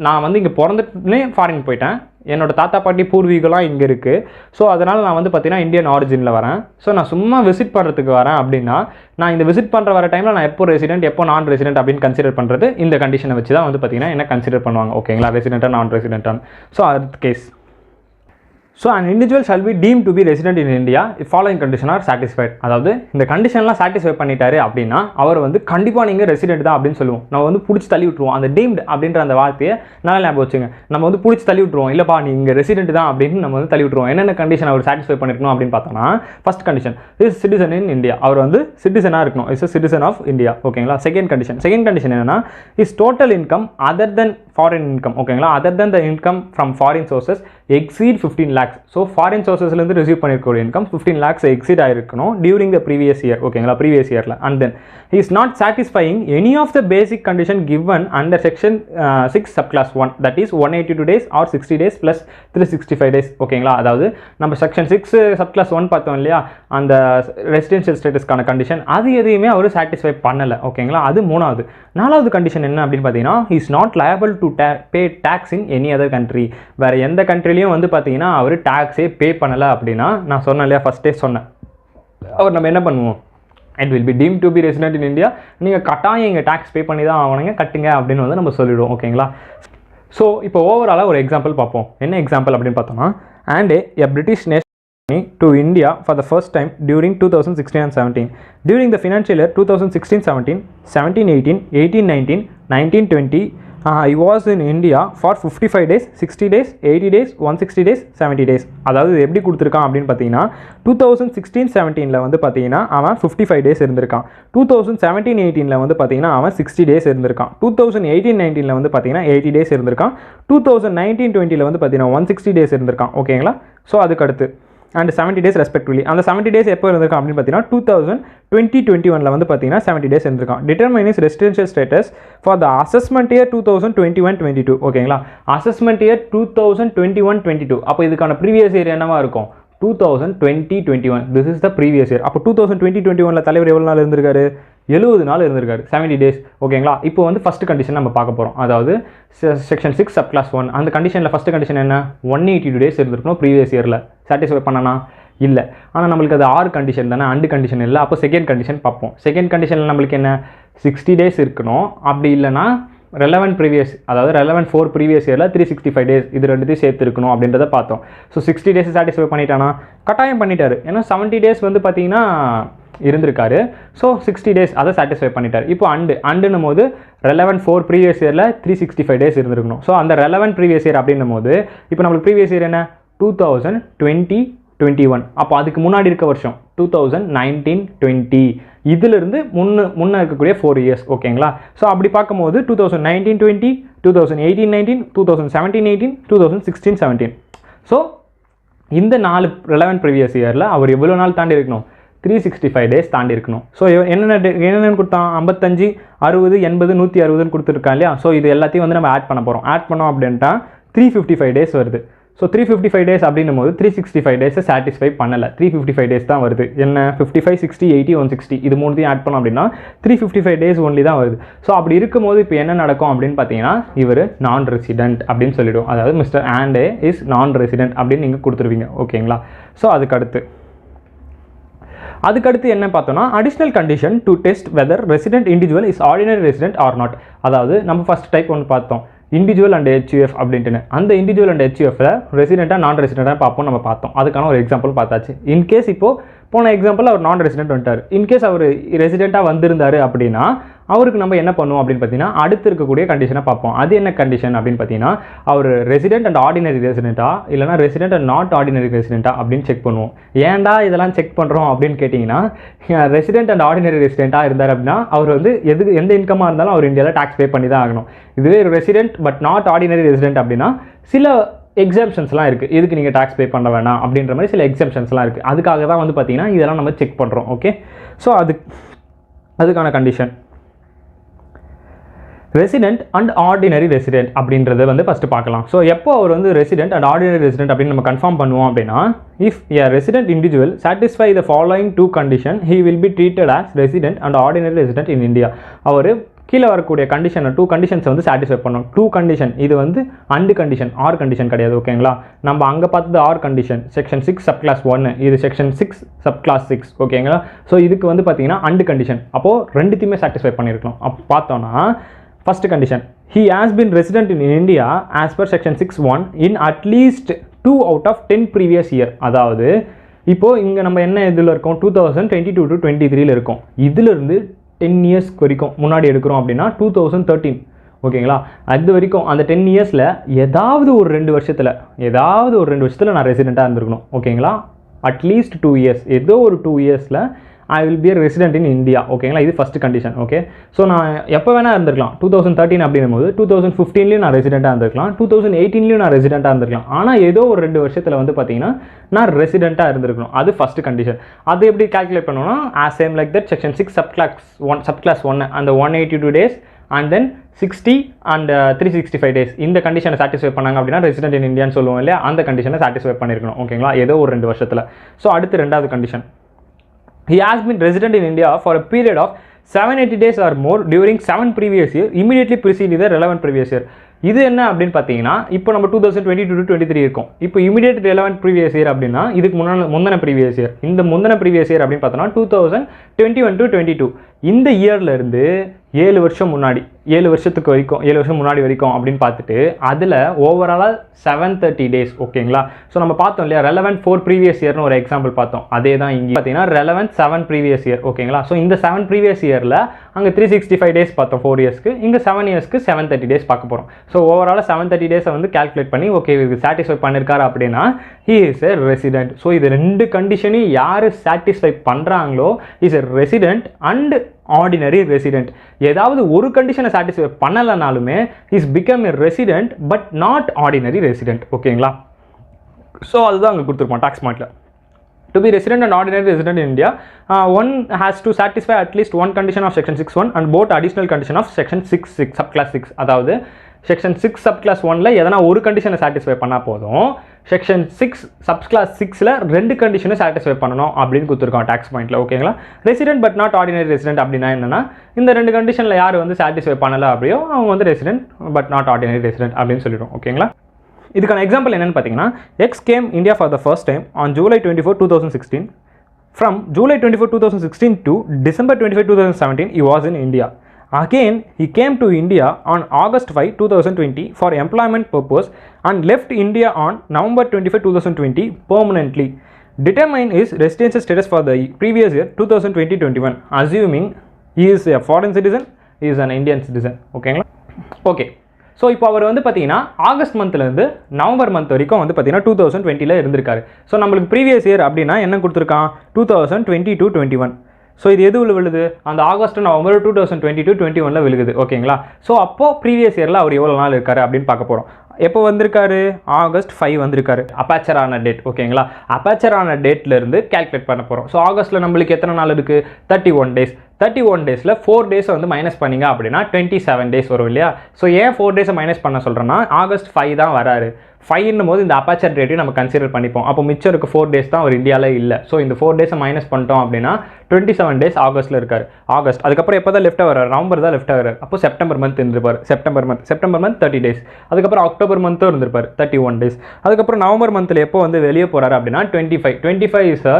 நான் வந்து இங்கே பிறந்துட்டுனே ஃபாரின் போயிட்டேன், என்னோட தாத்தா பாட்டி பூர்வீகம்லாம் இங்கே இருக்குது. ஸோ அதனால் நான் வந்து பார்த்தீங்கன்னா இந்தியன் ஆரிஜினில் வரேன். ஸோ நான் சும்மா விசிட் பண்ணுறதுக்கு வரேன் அப்படின்னா நான் இந்த விசிட் பண்ணுற வர டைமில் நான் எப்போ ரெசிடென்ட் எப்போ நான் ரெசிடென்ட் அப்படின்னு கன்சிடர் பண்ணுறது இந்த கண்டிஷனை வச்சு தான் வந்து பார்த்தீங்கன்னா என்ன கன்சிடர் பண்ணுவாங்க. ஓகேங்களா? ரெசிடென்ட்டாக நான் ரெசிடென்ட்டான. ஸோ அடுத்த case, so an individual shall be deemed to be resident in India if following condition are satisfied. அதாவது இந்த கண்டிஷன்லாம் சாட்டிஸ்ஃபை பண்ணிட்டாரு அப்படின்னா அவர் வந்து கண்டிப்பாக நீங்கள் ரெசிடென்ட் தான் அப்படின்னு சொல்லுவோம். நம்ம வந்து பிடிச்சி தள்ளி விட்டுருவோம். அந்த டீம்டு அப்படின்ற அந்த வார்த்தையை நல்லா ஞாபகம் வச்சுங்க. நம்ம வந்து பிடிச்சி தள்ளி விட்டுருவோம், இல்லைப்பா நீ இங்கே ரெசிடென்ட் தான் அப்படின்னு நம்ம வந்து தள்ளி விட்டுருவோம். என்னென்ன கண்டிஷன் அவர் சாட்டிஸ்ஃபை பண்ணிருக்கணும் அப்படின்னு பார்த்தோம்னா, first condition is citizen in India. அவர் வந்து சிட்டிசனாக இருக்கணும், இஸ் சிட்டிசன் ஆஃப் இந்தியா. ஓகேங்களா? செகண்ட் கண்டிஷன் என்னன்னா, is total income other than foreign income. ஓகேங்களா? Other than the income from foreign sources exceed 15 lakhs. So foreign சோர்சஸ்லேருந்து ரிசீவ் பண்ணிருக்கிற income 15 lakhs exceed ஆகிருக்கணும் டியூரிங் த ப்ரீவியஸ் இயர். ஓகேங்களா? Previous இயரில். And then he is not satisfying any of the basic condition given under section 6 subclass 1, that is 182 days or 60 days plus 365 days. ஓகேங்களா? அதாவது நம்ம section 6 subclass 1 பார்த்தோம் இல்லையா, அந்த residential ஸ்டேட்டஸ்க்கான condition, அது எதையுமே அவர் சாட்டிஸ்ஃபை பண்ணலை. ஓகேங்களா? அது மூணாவது. நாலாவது கண்டிஷன் என்ன அப்படின்னு பார்த்தீங்கன்னா, he is not liable to pay tax in any other country. வேறு எந்த கண்ட்ரிலையும் வந்து பார்த்தீங்கன்னா அவர் டேக்ஸே பே பண்ணலை அப்படின்னா, நான் சொன்னேன் இல்லையா, ஃபஸ்ட்டே சொன்னேன், அவர் நம்ம என்ன பண்ணுவோம், it will be deem to be resident in India, நீங்கள் கட்டாயம் இங்கே டேக்ஸ் பே பண்ணி தான் ஆகணுங்க, கட்டுங்க அப்படின்னு வந்து நம்ம சொல்லிவிடுவோம். ஓகேங்களா? ஸோ இப்போ ஓவராலாக ஒரு எக்ஸாம்பிள் பார்ப்போம். என்ன எக்ஸாம்பிள் அப்படின்னு பார்த்தோம்னா, and a British nation to India for the first time during 2016 and 17. During the financial year 2016-17, 17-18, 18-19, 19-20, I was in India for 55 days, 60 days, 80 days, 160 days, 70 days. அதாவது எப்படி கொடுத்துருக்கான் அப்படின்னு பார்த்தீங்கன்னா 2016-17 வந்து பார்த்தீங்கன்னா அவன் 55 டேஸ் இருந்திருக்கான். 2017-18 வந்து பார்த்தீங்கன்னா அவன் 60 டேஸ் இருந்திருக்கான். 2018-19 வந்து பார்த்தீங்கன்னா 80 டேஸ் இருந்திருக்கான். 2019-20 வந்து பார்த்தீங்கன்னா 160 டேஸ் இருந்திருக்கான். ஓகேங்களா? ஸோ அதுக்கு அடுத்து அண்ட் 70 டேஸ் ரெஸ்பெக்டிவ்லி. அந்த 70 டேஸ் எப்போ இருந்திருக்கான் அப்படின்னு பார்த்தீங்கன்னா 2020-21 வந்து பார்த்தீங்கன்னா 70 டேஸ் இருந்திருக்கான். Determine is residential status for the assessment year 2021-22. ஓகேங்களா? Assessment year 2021-22. அப்போ இதுக்கான ப்ரீவியஸ் இயர் என்னவா இருக்கும்? 2020-21. This is the previous year. அப்போ 2020-21 தலைவர் எவ்வளோ நாள் இருந்திருக்காரு? 70 நாள் இருந்திருக்காரு. 70 டேஸ். ஓகேங்களா? இப்போ வந்து ஃபஸ்ட் கண்டிஷன் நம்ம பார்க்க போகிறோம். அதாவது செக்ஷன் 6 சப் கிளாஸ் 1 அந்த கண்டிஷனில் ஃபஸ்ட் கண்டிஷன் என்ன? 182 டேஸ் இருந்திருக்கணும் ப்ரீவியஸ் இயரில். சாட்டிஸ்ஃபை பண்ணனா? இல்லை. ஆனால் நம்மளுக்கு அது 6 கண்டிஷன் தானே, அண்டு கண்டிஷன் இல்லை. அப்போ செகண்ட் கண்டிஷன் பார்ப்போம். செகண்ட் கண்டிஷனில் நம்மளுக்கு என்ன? 60 டேஸ் இருக்கணும். அப்படி இல்லைனா ரெலவென்ட் ப்ரீவியஸ், அதாவது ரெலவென்ட் 4 ப்ரீவியஸ் இயரில் 365 டேஸ் இது ரெண்டுத்தையும் சேர்த்து இருக்கணும் அப்படின்றத பார்த்தோம். ஸோ 60 டேஸ் சாட்டிஸ்ஃபை பண்ணிட்டானா? கட்டாயம் பண்ணிட்டாரு. ஏன்னா 70 டேஸ் வந்து பார்த்தீங்கன்னா இருந்திருக்காரு. ஸோ 60 டேஸ் அதை சாட்டிஸ்ஃபை பண்ணிட்டார். இப்போ அண்டுன்னும் போது ரெலவென்ட் 4 ப்ரீவியஸ் இயரில் 365 டேஸ் இருந்திருக்கணும். ஸோ அந்த ரெலவென்ட் ப்ரீவியஸ் இயர் அப்படின்னும் போது இப்போ நம்மளுக்கு ப்ரீவியஸ் இயர் என்ன? 2020-21. அப்போ அதுக்கு முன்னாடி இருக்க வருஷம் 2019-20. இதிலிருந்து முன்ன இருக்கக்கூடிய 4 இயர்ஸ். ஓகேங்களா? ஸோ அப்படி பார்க்கும்போது 2019-20, 2018-19, 2017-18, 2016-17. ஸோ இந்த 4 ரெலவென்ட் ப்ரீவியஸ் இயரில் அவர் எவ்வளோ நாள் தாண்டி இருக்கணும்? 365 டேஸ் தாண்டி இருக்கணும். ஸோ என்னென்னு கொடுத்தான்? 55, 60, 80, 160 கொடுத்துருக்கான் இல்லையா? ஸோ இது எல்லாத்தையும் வந்து நம்ம ஆட் பண்ண போகிறோம். ஆட் பண்ணோம் அப்படின்ட்டா 355 டேஸ் வருது. ஸோ 355 டேஸ் அப்படின்னும் போது 365 டேஸை சாட்டிஸ்ஃபை பண்ணலை. 355 டேஸ் தான் வருது. என்ன? 55, 60, 80, 160 இது மூணுத்தையும் ஆட் பண்ணோம் அப்படின்னா 355 டேஸ் ஒன்லி தான் வருது. ஸோ அப்படி இருக்கும்போது இப்போ என்ன நடக்கும் அப்படின்னு பார்த்தீங்கன்னா இவர் நான் ரெசிடென்ட் அப்படின்னு சொல்லிவிடும். அதாவது மிஸ்டர் ஆண்டே இஸ் நான் ரெசிடென்ட் அப்படின்னு நீங்கள் கொடுத்துருவீங்க. ஓகேங்களா? ஸோ அதுக்கடுத்து என்ன பார்த்தோம்னா additional condition to test whether resident individual is ordinary resident or not. அதாவது நம்ம ஃபஸ்ட் டைப் ஒன்று பார்த்தோம், இண்டிவிஜுவல் அண்ட் ஹெச்யூஎஃப் அப்படின்ட்டு. அந்த இண்டிவிஜுவல் அண்ட் ஹெச்யூஎஃப்ல ரெசிடென்ட்டாக நான் ரெசிடென்ட்டாக பார்ப்போம். நம்ம பார்த்தோம். அதுக்கான ஒரு எக்ஸாம்பிள் பார்த்தாச்சு. இன்கேஸ் இப்போது போன எக்ஸாம்பிள் அவர் நான் ரெசிடென்ட் வந்துட்டார். இன்கேஸ் அவர் ரெசிடென்ட்டாக வந்திருந்தார் அப்படின்னா அவருக்கு நம்ம என்ன பண்ணுவோம் அப்படின்னு பார்த்தீங்கன்னா அடுத்து இருக்கக்கூடிய கண்டிஷனை பார்ப்போம். அது என்ன கண்டிஷன் அப்படின்னு பார்த்தீங்கன்னா அவர் ரெசிடென்ட் அண்ட் ஆர்டினரி ரெசிடென்ட்டா இல்லைனா ரெசிடென்ட் அண்ட் நாட் ஆர்டினரி ரெசிடென்ட்டா அப்படின்னு செக் பண்ணுவோம். ஏன்டா இதெல்லாம் செக் பண்ணுறோம் அப்படின்னு கேட்டிங்கன்னா ரெசிடென்ட் அண்ட் ஆர்டினரி ரெசிடென்ட்டாக இருந்தார் அப்படின்னா அவர் வந்து எந்த இன்கமாக இருந்தாலும் அவர் இந்தியாவில் டாக்ஸ் பே பண்ணி தான் ஆகணும். இதுவே resident but not ordinary resident அப்படின்னா சில எக்ஸாம்ஷன்ஸ்லாம் இருக்குது. இதுக்கு நீங்கள் டாக்ஸ் பே பண்ண வேணாம் அப்படின்ற மாதிரி சில எக்ஸாம்ஷன்ஸ்லாம் இருக்குது. அதுக்காக தான் வந்து பார்த்தீங்கன்னா இதெல்லாம் நம்ம செக் பண்ணுறோம். ஓகே? ஸோ அதுக்கான condition resident and ordinary resident அப்படின்றத வந்து ஃபஸ்ட்டு பார்க்கலாம். ஸோ எப்போ அவர் வந்து ரெசிடென்ட் அண்ட் ஆர்டினரி ரெசிடென்ட் அப்படின்னு நம்ம கன்ஃபார்ம் பண்ணுவோம் அப்படின்னா if a resident individual satisfy the following 2 condition he will be treated as resident and ordinary resident in India. அவர் கீழே வரக்கூடிய கண்டிஷன் 2 கண்டிஷன்ஸ் வந்து சாட்டிஸ்ஃபை பண்ணணும். 2 கண்டிஷன் இது வந்து அண்டு கண்டிஷன், ஆர் கண்டிஷன் கிடையாது. ஓகேங்களா? நம்ம அங்கே பார்த்தது or condition section 6 sub clause 1, இது செக்ஷன் 6 சப் கிளாஸ் 6. ஓகேங்களா? ஸோ இதுக்கு வந்து பார்த்தீங்கன்னா அண்டு கண்டிஷன். அப்போது ரெண்டுத்தையுமே சாட்டிஸ்ஃபை பண்ணியிருக்கணும். அப்போ பார்த்தோன்னா first condition he has been resident in India as per section 6(1) in at least 2 out of 10 previous year. அதாவது இப்போது இங்கே நம்ம என்ன இதில் இருக்கோம்? 2022 to 23 இருக்கோம். இதிலிருந்து 10 இயர்ஸ் வரைக்கும் முன்னாடி எடுக்கிறோம் அப்படின்னா 2013. ஓகேங்களா? அது வரைக்கும் அந்த 10 இயர்ஸில் ஏதாவது ஒரு 2 வருஷத்தில் நான் ரெசிடெண்ட்டாக இருந்திருக்கணும். ஓகேங்களா? அட்லீஸ்ட் 2 இயர்ஸ், ஏதோ ஒரு 2 இயர்ஸில் I will be resident in India. ஓகேங்களா? இது ஃபஸ்ட் கண்டிஷன். ஓகே? ஸோ நான் எப்போ வேணால் இருந்திருக்கலாம். 2013 அப்படின்னும் போது 2015லையும் நான் ரெசிடெண்ட்டாக இருந்திருக்கலாம், 2018லையும் நான் ரெசிடெண்ட்டாக இருந்திருக்கலாம். ஆனால் ஏதோ ஒரு 2 வருஷத்தில் வந்து பார்த்தீங்கன்னா நான் ரெசிடெண்ட்டாக இருந்திருக்கணும். அது ஃபஸ்ட் கண்டிஷன். அது எப்படி கால்குலேட் பண்ணோம்னா as same like that section 6 sub clause 1 அந்த 182 days and then 60 and 365 days இந்த கண்டிஷனை சாட்டிஸ்ஃபை பண்ணாங்க அப்படின்னா ரெசிடென்ட் இன் இந்தியான்னு சொல்லுவோம் இல்லையா? அந்த கண்டிஷனை சாட்டிஸ்ஃபை பண்ணியிருக்கணும். ஓகேங்களா? ஏதோ ஒரு 2 வருஷத்தில். ஸோ அடுத்து ரெண்டாவது condition he has been resident in India for a period of 780 days or more during 7 previous year immediately preceding the relevant previous year. இது என்ன அப்படின்னு பார்த்தீங்கன்னா இப்போ நம்ம 2022 to 23 இருக்கோம். இப்போ இமிடியேட் ரெலவென்ட் ப்ரீவியஸ் இயர் அப்படின்னா இதுக்கு முந்தின ப்ரீவியஸ் இயர். இந்த முந்தின ப்ரீவியஸ் இயர் அப்படின்னு பார்த்தோன்னா 2021 to 22. இந்த இயர்லேருந்து 7 வருஷம் முன்னாடி 7 வருஷத்துக்கு வரைக்கும் 7 வருஷம் முன்னாடி வரைக்கும் அப்படின்னு பார்த்துட்டு அதில் ஓவராலாக 730 டேஸ் ஓகேங்களா. ஸோ நம்ம பார்த்தோம் இல்லையா ரெலவெண்ட் 4 ப்ரீவியஸ் இயர்னு ஒரு எக்ஸாம்பிள் பார்த்தோம். அதே தான் இங்கே பார்த்தீங்கன்னா ரெலவெண்ட் 7 ப்ரீவியஸ் இயர் ஓகேங்களா. ஸோ இந்த 7 ப்ரீவியஸ் இயரில் அங்கே 365 டேஸ் பார்த்தோம் 4 இயர்ஸ்க்கு, இங்கே 7 இயர்ஸ்க்கு 730 டேஸ் பார்க்க போகிறோம். ஸோ ஓவராலாக 730 டேஸை வந்து கால்குலேட் பண்ணி ஓகே இது சாட்டிஸ்ஃபை பண்ணியிருக்காரு அப்படின்னா he is a resident. So இது 2 கண்டிஷனையும் யார் சாட்டிஸ்ஃபை பண்ணுறாங்களோ is a resident and ordinary resident. ஏதாவது ஒரு கண்டிஷனை சாட்டிஸ்ஃபை பண்ணலைனாலுமே is become a resident but not ordinary resident ஓகேங்களா. ஸோ அதுதான் அங்கே கொடுத்துருப்போம் டாக்ஸ் மார்ட்டில். To be resident and ordinary resident in India, one has to satisfy at least one condition of section 6(1) and both additional condition of section 6(6) subclass 6. அதாவது section 6 subclass 1ல எதனா ஒரு கண்டிஷனை satisfy பண்ணால் போதும், செக்ஷன் 6 subclass 6ல 2 கண்டிஷனை satisfy பண்ணணும் அப்படின்னு கொடுத்துருக்கோம் டாக்ஸ் பாயிண்ட்ல ஓகேங்களா. Resident but not ordinary resident அப்படின்னா என்னன்னா இந்த 2 கண்டிஷனில் யார் வந்து சாட்டிஸ்ஃபை பண்ணலை அப்படியோ அவங்க வந்து resident but not ordinary resident அப்படின்னு சொல்லிடுவோம் ஓகேங்களா. இதுக்கான எக்ஸாம்பிள் என்னன்னு பார்த்தீங்கன்னா X game India for the first time on July 24, 2016. From July 24, 2016 to December 25, 2017 he was in India. Again he came to India on August 5, 2020 for employment purpose and left India on November 25, 2020 permanently. Determine his residential status for the previous year 2020-21 assuming he is a foreign citizen, he is an Indian citizen ஓகேங்களா. Okay so இப்போ அவர் வந்து பார்த்தீங்கன்னா August மந்த்லேருந்து November month வரைக்கும் வந்து பார்த்தீங்கன்னா 2020 இருந்திருக்காரு. So நம்மளுக்கு ப்ரீவியஸ் இயர் அப்படின்னா என்ன கொடுத்துருக்கான் 2020-21. ஸோ இது எது விழுது அந்த ஆகஸ்ட் நவம்பர் 2020-21 விழுகுது ஓகேங்களா. ஸோ அப்போது ப்ரீவியஸ் இயரில் அவர் எவ்வளோ நாள் இருக்காரு அப்படின்னு பார்க்க போகிறோம். எப்போ வந்திருக்காரு August 5 வந்திருக்காரு அப்பாச்சர் ஆன டேட் ஓகேங்களா. அப்பாச்சர் ஆன டேட்லேருந்து கேல்குலேட் பண்ண போகிறோம். ஸோ ஆகஸ்ட்டில் நம்மளுக்கு எத்தனை நாள் இருக்குது 31 டேஸ். 31 டேஸில் 4 டேஸை வந்து மைனஸ் பண்ணிங்க அப்படின்னா 27 டேஸ் வரும் இல்லையா. ஸோ ஏன் 4 டேஸை மைனஸ் பண்ண சொல்கிறேன்னா August 5 தான் வராரு. 5ன்னும் போது இந்த அப்பாச்சர் டேட்டையும் நம்ம கன்சிடர் பண்ணிப்போம். அப்போ மிச்சம் இருக்க 4 டேஸ் தான் அவர் இந்தியாவில் இல்லை. ஸோ இந்த 4 டேஸை மைனஸ் பண்ணிட்டோம் அப்படின்னா 27 டேஸ் ஆகஸ்ட்டில் இருக்கார். ஆகஸ்ட் அதுக்கப்புறம் எப்போ தான் லெஃப்ட் வரார் நவம்பர் தான் லெஃப்ட் வரார். அப்போ செப்டம்பர் மந்த் இருந்திருப்பார். September month 30 days. அதுக்கப்புறம் அக்டோபர் மந்த்தும் இருந்திருப்பார் 31 டேஸ். அதுக்கப்புறம் நவம்பர் மந்தில் எப்போ வந்து வெளியே போகிறாரு அப்படின்னா 25 இஸ் அ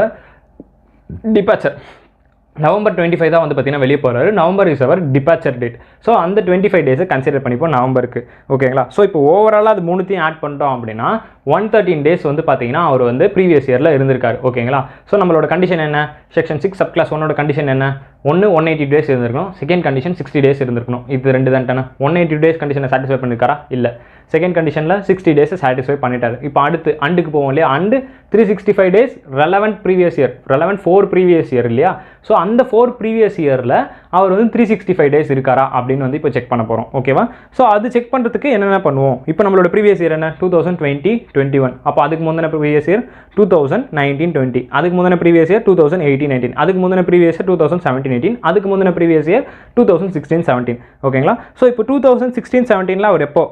டிபாச்சர். நவம்பர் 25 தான் வந்து பார்த்தீங்கன்னா வெளியே போகிறாரு. November is our departure date. So அந்த 25 டேஸை கன்சிடர் பண்ணிப்போம் நவம்பருக்கு ஓகேங்களா. ஸோ இப்போ ஓவராலாக அது 3த்தையும் ஆட் பண்ணிட்டோம் அப்படின்னா 113 டேஸ் வந்து பார்த்தீங்கன்னா அவர் வந்து ப்ரீவியஸ் இயரில் இருந்திருக்காரு ஓகேங்களா. ஸோ நம்மளோட கண்டிஷன் என்ன செக்ஷன் 6 subclass 1 கண்டிஷன் என்ன 180 டேஸ் இருந்திருக்கணும். செகண்ட் கண்டிஷன் 60 டேஸ் இருந்திருக்கணும். இது 2 தான்ட்டானே 180 டேஸ் கண்டிஷனை சாட்டிஸ்ஃபை பண்ணியிருக்காரா இல்லை. செகண்ட் கண்டிஷனில் 60 டேஸை சாட்டிஸ்ஃபை பண்ணிட்டாரு. இப்போ அடுத்து அண்டுக்கு போவோம் இல்லையா. And 365 days relevant previous year relevant 4 previous year இல்லையா. ஸோ அந்த 4 ப்ரீவியஸ் இயரில் அவர் வந்து 365 டேஸ் இருக்காரா அப்படின்னு வந்து இப்போ செக் பண்ண போகிறோம் ஓகேவா. ஸோ அது செக் பண்ணுறதுக்கு என்னென்ன பண்ணுவோம். இப்போ நம்மளோட ப்ரீவியஸ் இயர் என்ன 2020-21. அப்போ அதுக்கு முந்தின ப்ரீவியஸ் இயர் 2019-20. அதுக்கு முந்தின ப்ரீவியஸ் இயர் 2018-19. அதுக்கு முந்தின ப்ரீவியஸ் இயர் 2017-18. அதுக்கு முந்தின ப்ரீவியஸ் இயர் 2016-17 ஓகேங்களா. ஸோ இப்போ 2016-17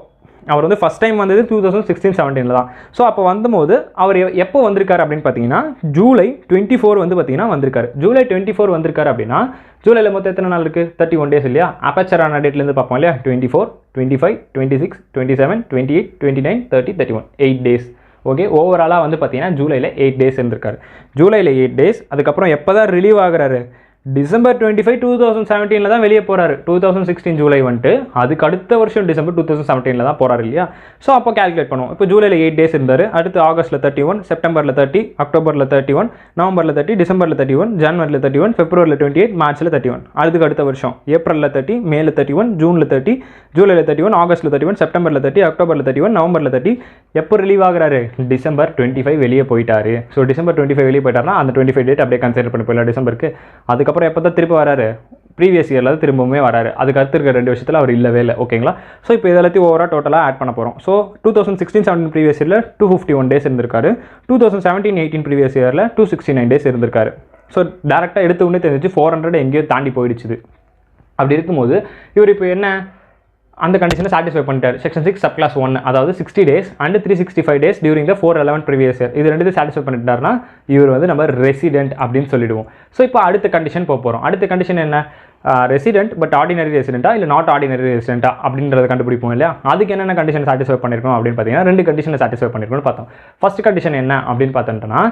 அவர் வந்து ஃபஸ்ட் டைம் வந்தது 2016-17 தான். ஸோ அப்போ வந்தபோது அவர் எப்போ வந்திருக்காரு அப்படின்னு பார்த்தீங்கன்னா July 24 வந்து பார்த்தீங்கன்னா வந்திருக்காரு. July 24 வந்திருக்காரு அப்படின்னா ஜூலையில் மொத்தம் எத்தனை நாள் இருக்குது 31 டேஸ் இல்லையா. அப்பாச்சர் ஆன டேட்லேருந்து பார்ப்போம் இல்லையா 24, 25, 26, 27, 28, 29, 30, 31 8 டேஸ் ஓகே. ஓவராலாக வந்து பார்த்தீங்கன்னா ஜூலையில் 8 டேஸ் இருந்திருக்காரு. ஜூலையில் 8 டேஸ். அதுக்கப்புறம் எப்போ தான் ரிலீவ் ஆகிறாரு டிசம்பர் 25, 2017 தான் வெளியே போகிறாரு. 2016 ஜூலை வந்துட்டு அதுக்கு அடுத்த வருஷம் டிசம்பர் 2017 தான் போகிறாரு இல்லையா. ஸோ அப்போ கேல்குலேட் பண்ணுவோம். இப்போ ஜூலையில் 8 டேஸ் இருந்தார். அடுத்து ஆகஸ்ட்டில் 31, செப்டம்பரில் 30, அக்டோபரில் 31, நவம்பரில் 30, டிசம்பரில் 31, ஜனவரியில் 31, பிப்ரவரியில் 28, மார்ச்சில் 31. அதுக்கு அடுத்த வருஷம் ஏப்ரலில் 30, மேல 31, ஜூனில் 30, ஜூலையில் 31, ஆகஸ்ட்டில் 31, செப்டம்பரில் 30, அக்டோபரில் 31, நவம்பரில் 30. எப்போ ரிலீவ் ஆகிறாரு டிசம்பர் 25 வெளியே போயிட்டாரு. ஸோ டிசம்பர் 25 வெளியே போயிட்டாருன்னா அந்த 25 டேட் அப்படியே கன்சிடர் பண்ணி போயிடலாம் டிசம்பருக்கு. அதுக்கப்புறம் எப்போ தான் திரும்ப வராரு ப்ரீவியஸ் இயரில் தான் திரும்பவுமே வராரு. அதுக்கு அடுத்து இருக்க 2 வருஷத்தில் அவர் இல்லவே இல்லை ஓகேங்களா. ஸோ இப்போ இதெல்லாத்தையும் ஓவராக டோட்டலாக ஆட் பண்ண போகிறோம். ஸோ 2016-17 ப்ரீவியஸ் இயரில் 251 டேஸ் இருந்திருக்காரு. 2017-18 ப்ரீவியஸ் இயரில் 269 டேஸ் இருந்திருக்காரு. ஸோ டேரெக்டாக எடுத்து உடனே தெரிஞ்சிச்சு 400 எங்கேயோ தாண்டி போயிடுச்சு. அப்படி இருக்கும்போது இவர் இப்போ என்ன அந்த கண்டிஷனை சாட்டிஸ்ஃபை பண்ணிட்டார். செக்ஷன் 6 subclass 1 அதாவது 60 days and 365 days during the 4 relevant previous year இது 2 சாட்டிஸ்ஃபை பண்ணிட்டாருன்னா இவர் வந்து நம்ம ரெசிடென்ட் அப்படின்னு சொல்லிடுவோம். ஸோ இப்போ அடுத்த கண்டிஷன் போகிறோம். அடுத்த கண்டிஷன் என்ன ரெசிடென்ட் பட் ஆர்டினரி ரெசிடென்ட்டா இல்லை நாட் ஆர்டினரி ரெசிடென்ட்டா அப்படின்றத கண்டுபிடிப்போம் இல்லையா. அதுக்கு என்னென்ன கண்டிஷன் சாட்டிஸ்ஃபை பண்ணியிருக்கோம் அப்படின்னு பார்த்தீங்கன்னா 2 கண்டிஷனை சாட்டிஸ்ஃபை பண்ணியிருக்கோம்னு பார்த்தோம். ஃபர்ஸ்ட் கண்டிஷன் என்ன அப்படின்னு பார்த்தோம்னா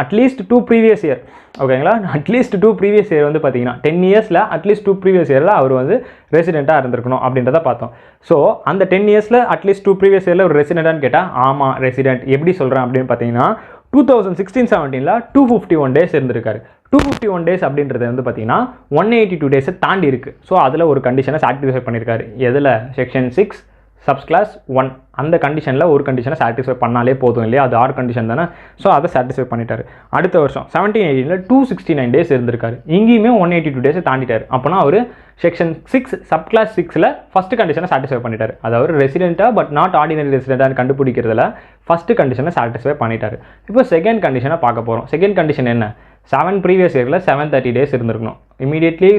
அட்லீஸ்ட் 2 ப்ரீவியஸ் இயர், ஓகேங்களா, அட்லீஸ்ட் 2 ப்ரீவியஸ் இயர் வந்து பார்த்தீங்கன்னா 10 இயர்ஸில் அட்லீஸ்ட் 2 ப்ரீவியஸ் இயரில் அவர் வந்து ரெசிடெண்ட்டாக இருந்திருக்கணும் அப்படின்றத பார்த்தோம். ஸோ அந்த 10 இயர்ஸில் அட்லீஸ்ட் 2 ப்ரீவியஸ் இயரில் ஒரு ரெசிடெண்ட்டான்னு கேட்டால் ஆமாம் ரெசிடெண்ட். எப்படி சொல்கிறேன் அப்படின்னு பார்த்தீங்கன்னா 2016-17 251 டேஸ் இருந்திருக்காரு. 251 டேஸ் அப்படின்றது வந்து பார்த்தீங்கன்னா 182 டேஸை தாண்டி இருக்குது. ஸோ அதில் ஒரு கண்டிஷனை சாட்டிஸ்ஃபை பண்ணியிருக்காரு. எதில்? செக்ஷன் 6 சப்ஸ்கிளாஸ் 1 அந்த கண்டிஷனில் ஒரு கண்டிஷனை சாட்டிஸ்ஃபை பண்ணாலே போதும் இல்லையா, அது ஆர் கண்டிஷன் தானே. ஸோ அதை சாட்டிஸ்ஃபை பண்ணிட்டாரு. அடுத்த வருஷம் 17-18 269 டேஸ் இருந்திருக்காரு. இங்கேயுமே 182 டேஸை தாண்டிட்டார். அப்போனா அவர் செக்ஷன் 6 சப்கிளாஸ் 6ல் ஃபஸ்ட்டு கண்டிஷனை சாட்டிஸ்ஃபை பண்ணிட்டார். அதாவது ரெசிடெண்ட்டாக பட் நாட் ஆர்டினரி ரெசிடெண்ட்டாக கண்டுபிடிக்கிறதுல ஃபஸ்ட்டு கண்டிஷனை சாட்டிஸ்ஃபை பண்ணிட்டார். இப்போ செகண்ட் கண்டிஷனை பார்க்க போகிறோம். செகண்ட் கண்டிஷன் என்ன? 7 ப்ரீவியஸ் இயரில் 730 டேஸ் இருந்திருக்கணும். இமீடியட்லி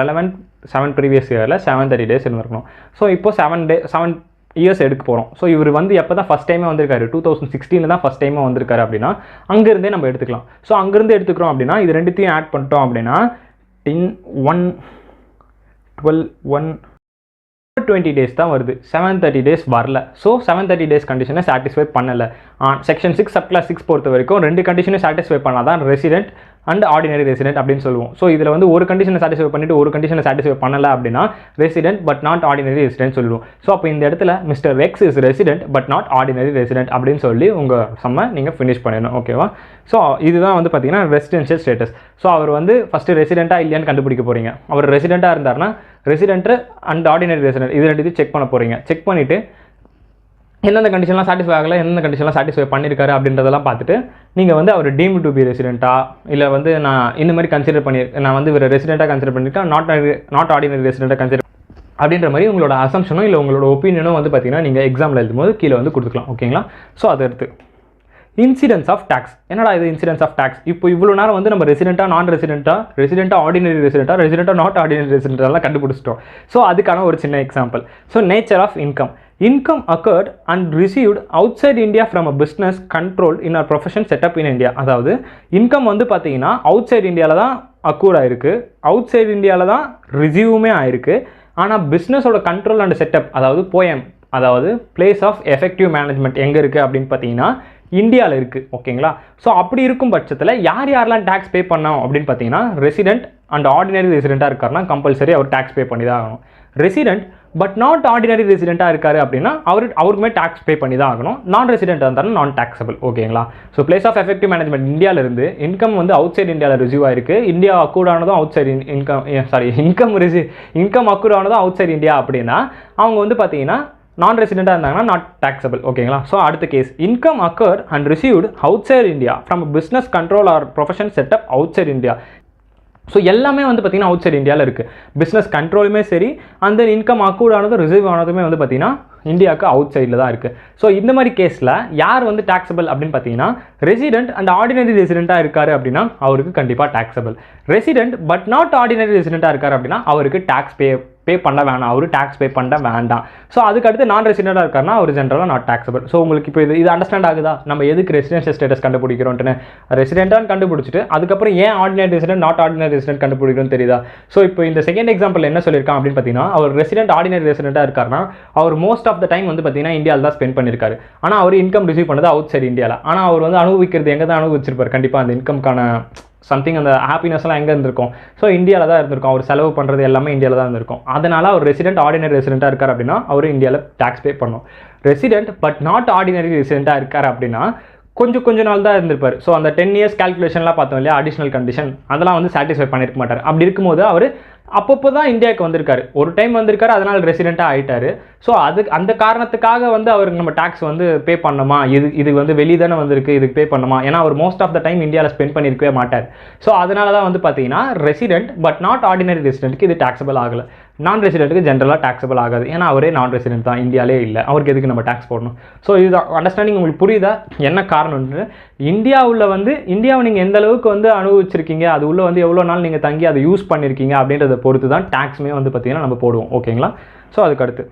ரெலவெண்ட் 7 ப்ரீவியஸ் இயரில் 730 டேஸ் இருந்திருக்கணும். ஸோ இப்போ 7 இயர்ஸ் எடுக்க போகிறோம். ஸோ இவர் வந்து எப்போ தான் ஃபஸ்ட் டைமே வந்திருக்காரு? 2016 தான் ஃபஸ்ட் டைமே வந்திருக்காரு அப்படின்னா அங்கேருந்தே நம்ம எடுத்துக்கலாம். ஸோ அங்கேருந்து எடுத்துக்கிறோம் அப்படின்னா இது ரெண்டுத்தையும் ஆட் பண்ணிட்டோம் அப்படின்னா 10 1 12 120 டேஸ் தான் வருது. 730 டேஸ் வரல. ஸோ 730 டேஸ் கண்டிஷனை சாட்டிஸ்ஃபை பண்ணலை. செக்ஷன் 6 சப்கிளாஸ் 6 பொறுத்த வரைக்கும் 2 கண்டிஷனை சாட்டிஸ்ஃபை பண்ணால் தான் ரெசிடென்ட் அண்ட் ஆர்டினரி ரெசிடென்ட் அப்படின்னு சொல்லுவோம். ஸோ இதில் வந்து ஒரு கண்டிஷனை சாட்டிஸ்ஃபை பண்ணிட்டு ஒரு கண்டிஷனை சாட்டிஸ்ஃபை பண்ணலை அப்படின்னா resident but not ordinary resident சொல்லுவோம். ஸோ அப்போ இந்த இடத்துல mister X is resident but not ordinary resident அப்படின்னு சொல்லி உங்கள் சம்மை நீங்கள் ஃபினிஷ் பண்ணிடணும். ஓகேவா? ஸோ இதுதான் வந்து பார்த்தீங்கன்னா ரெசிடென்ஷியல் ஸ்டேட்டஸ். ஸோ அவர் வந்து ஃபஸ்ட்டு ரெசிடெண்ட்டாக இல்லையான்னு கண்டுபிடிக்க போகிறீங்க. அவர் ரெசிடெண்ட்டாக இருந்தார்னா ரெசிடென்ட் அண்ட் ஆர்டினரி ரெசிடென்ட் இது ரெண்டுத்தையும் செக் பண்ண போகிறீங்க. செக் பண்ணிவிட்டு எந்தெந்த கண்டிஷன்லாம் சாட்டிஸ்ஃபை ஆகலை, எந்தெந்த கண்டிஷன்லாம் சாட்டிஸ்ஃபை பண்ணியிருக்காரு அப்படின்றதெல்லாம் பார்த்துட்டு நீங்கள் வந்து அவர் டீம்டு டு பி ரெசிடெண்ட்டாக இல்லை வந்து நான் இந்த மாதிரி கன்சிடர் பண்ணியிருக்கேன், நான் வந்து இவர் ரெசிடெண்ட்டாக கன்சிடர் பண்ணியிருக்கேன், நாட் ஆர்டினரி ரெசிடெண்ட்டாக கன்சிடர் அப்படின்ற மாதிரி உங்களோட அசம்ஷனோ இல்லை உங்களோட ஒப்பீனியனோ வந்து பார்த்தீங்கன்னா நீங்கள் எக்ஸாமில் எழுதும்போது கீழே வந்து கொடுத்துக்கலாம். ஓகேங்களா? ஸோ அதை எடுத்து இன்சிடென்ஸ் ஆஃப் டேக்ஸ். என்னடா இது இன்சிடென்ஸ் ஆஃப் டேக்ஸ்? இப்போ இவ்வளோ நேரம் வந்து நம்ம ரெசிடெண்ட்டாக நான் ரெசிடெண்ட்டாக ஆர்டினரி ரெசிடெண்ட்டாக நாட் ஆர்டினரி ரெசிடெண்ட்டாக கண்டுபிடிச்சிட்டோம். ஸோ அதுக்கான ஒரு சின்ன example. So nature of income. Income occurred and received outside India from a business controlled in our profession set up in India. அதாவது இன்கம் வந்து பார்த்தீங்கன்னா அவுட் சைட் இந்தியாவில் தான் அக்கூர் ஆயிருக்கு, அவுட் சைட் இந்தியாவில் தான் ரிசீவுமே ஆயிருக்கு. ஆனால் பிஸ்னஸோட கண்ட்ரோல் அண்ட் செட்டப் அதாவது போயம் அதாவது பிளேஸ் ஆஃப் எஃபெக்டிவ் மேனேஜ்மெண்ட் எங்கே இருக்குது அப்படின்னு பார்த்தீங்கன்னா இந்தியாவில் இருக்குது. ஓகேங்களா? ஸோ அப்படி இருக்கும் பட்சத்தில் யாரெல்லாம் டேக்ஸ் பே பண்ணோம் அப்படின்னு பார்த்தீங்கன்னா ரெசிடென்ட் அண்ட் ஆர்டினரி ரெசிடெண்ட்டாக இருக்காருன்னா கம்பல்சரி அவர் டேக்ஸ் பே பண்ணி தான் ஆகணும். ரெசிடென்ட் பட் நாட் ஆர்டினரி ரெசிடெண்ட்டாக இருக்காரு அப்படின்னா அவருக்குமே டேக்ஸ் பே பண்ணி தான் ஆகணும். நான் ரெசிடென்ட் இருந்தாலும் நான் டாக்ஸபிள். ஓகேங்களா? So place of effective management இந்தியாவிலிருந்து இன்கம் வந்து அவுட் சைட் இந்தியாவில் ரிசீவ் ஆயிருக்கு. இந்தியா அக்கூர் ஆனதும் அவுட் சைட் இன்கம் அக்கூர் ஆனதும் அவுட் சைட் இந்தியா அப்படின்னா அவங்க வந்து பார்த்தீங்கன்னா நான் ரெசிடெண்ட்டாக இருந்தாங்கன்னா நாட் டாக்ஸபிள். ஓகேங்களா? ஸோ அடுத்த case income accrued and received outside India from business control or profession setup outside India. ஸோ எல்லாமே வந்து பார்த்தீங்கன்னா அவுட் சைட் இந்தியாவில் இருக்குது. பிஸ்னஸ் கண்ட்ரோலுமே சரி அந்த இன்கம் அக்கூர் ஆனதும் ரிசீவ் ஆனதுமே வந்து பார்த்தீங்கன்னா இந்தியாவுக்கு அவுட் சைடில் தான் இருக்குது. ஸோ இந்த மாதிரி கேஸில் யார் வந்து டாக்ஸபிள் அப்படின்னு பார்த்தீங்கன்னா ரெசிடென்ட் அண்ட் ஆர்டினரி ரெசிடெண்ட்டாக இருக்காரு அப்படின்னா அவருக்கு கண்டிப்பாக taxable. Resident but not ordinary ரெசிடெண்ட்டாக இருக்காரு அப்படின்னா அவருக்கு டேக்ஸ் பே பண்ண வேணாம், அவர் டேக்ஸ் பே பண்ண வேண்டாம். ஸோ அதுக்கடுத்து நான் ரெசிடெண்ட்டாக இருக்காருன்னா அவர் ஜென்ரலாக நாட் டாக்ஸபிள். ஸோ உங்களுக்கு இப்போ இது அண்டர்ஸ்டாண்ட் ஆகுதா நம்ம எதுக்கு ரெசிடென்ஷியல் ஸ்டேட்டஸ் கண்டுபிடிக்கிறோன்ட்டுன்னு? ரெசிடென்ட்டான்னு கண்டுபிடிச்சிட்டு அதுக்கப்புறம் ஏன் ordinary resident not ordinary resident கண்டுபிடிக்கிறோன்னு தெரியுதா? ஸோ இப்போ இந்த செகண்ட் எக்ஸாம்பிள் என்ன சொல்லியிருக்கான் அப்படின்னு பார்த்தீங்கன்னா அவர் ரெசிடென்ட் ஆர்டினரி ரெசிடெண்ட்டாக இருக்காருன்னா அவர் மோஸ்ட் ஆஃப் த டைம் வந்து பார்த்தீங்கன்னா இந்தியாவில் தான் ஸ்பெண்ட் பண்ணியிருக்காரு. ஆனால் அவர் இன்கம் ரிசீவ் பண்ணது அவுட் சைட் இந்தியாவில். ஆனால் அவர் வந்து அனுபவிக்கிறது எங்கே தான் அனுபவிச்சிருப்பார்? கண்டிப்பாக அந்த இன்கம்கான சம்திங் அந்த ஹாப்பினஸ்லாம் எங்கே இருந்திருக்கும்? ஸோ இந்தியாவில் தான் இருந்திருக்கும். அவர் செலவு பண்ணுறது எல்லாமே இந்தியாவில் தான் இருந்திருக்கும். அதனால் அவர் ரெசிடென்ட் ஆர்டினரி ரெசிடெண்ட்டாக இருக்கார் அப்படின்னா அவர் இந்தியாவில் டேக்ஸ் பே பண்ணணும். ரெசிடென்ட் பட் நாட் ஆர்டினரி ரெசிடெண்ட்டாக இருக்கார் அப்படின்னா கொஞ்சம் நாள் தான் இருந்திருப்பார். ஸோ அந்த 10 இயர்ஸ் கால்குலேஷன்லாம் பார்த்தோம் இல்லையா, அடிஷனல் கண்டிஷன் அதெல்லாம் வந்து சாட்டிஸ்ஃபை பண்ணியிருக்க மாட்டார். அப்படி இருக்கும்போது அவர் அப்பப்போ தான் இந்தியாவுக்கு வந்திருக்காரு, ஒரு டைம் வந்திருக்காரு, அதனால் ரெசிடெண்ட்டாக ஆகிட்டார். ஸோ அந்த காரணத்துக்காக வந்து அவருக்கு நம்ம டேக்ஸ் வந்து பே பண்ணணுமா? இது வந்து வெளியே தானே வந்திருக்கு, இதுக்கு பே பண்ணணுமா? ஏன்னா அவர் மோஸ்ட் ஆஃப் த டைம் இந்தியாவில் ஸ்பெண்ட் பண்ணியிருக்கவே மாட்டார். ஸோ அதனால தான் வந்து பார்த்தீங்கன்னா ரெசிடென்ட் பட் நாட் ஆர்டினரி ரெசிடென்ட்க்கு இது டாக்ஸபிள் ஆகலை. நான் ரெசிடென்ட்டுக்கு ஜென்ரலாக டாக்ஸபிள் ஆகாது. ஏன்னா அவரே நான் ரெசிடென்ட் தான், இந்தியாவிலே இல்லை, அவருக்கு எதுக்கு நம்ம டேக்ஸ் போடணும்? ஸோ இதுதான் அண்டர்ஸ்டாண்டிங். உங்களுக்கு புரியுதா என்ன காரணம்னு? இந்தியாவை நீங்கள் எந்த அளவுக்கு வந்து அனுபவிச்சிருக்கீங்க, அது உள்ள வந்து எவ்வளோ நாள் நீங்கள் தங்கி அதை யூஸ் பண்ணியிருக்கீங்க அப்படின்றத பொறுத்து தான் டேக்ஸுமே வந்து பார்த்தீங்கன்னா நம்ம போடுவோம். ஓகேங்களா? ஸோ அதுக்கடுத்து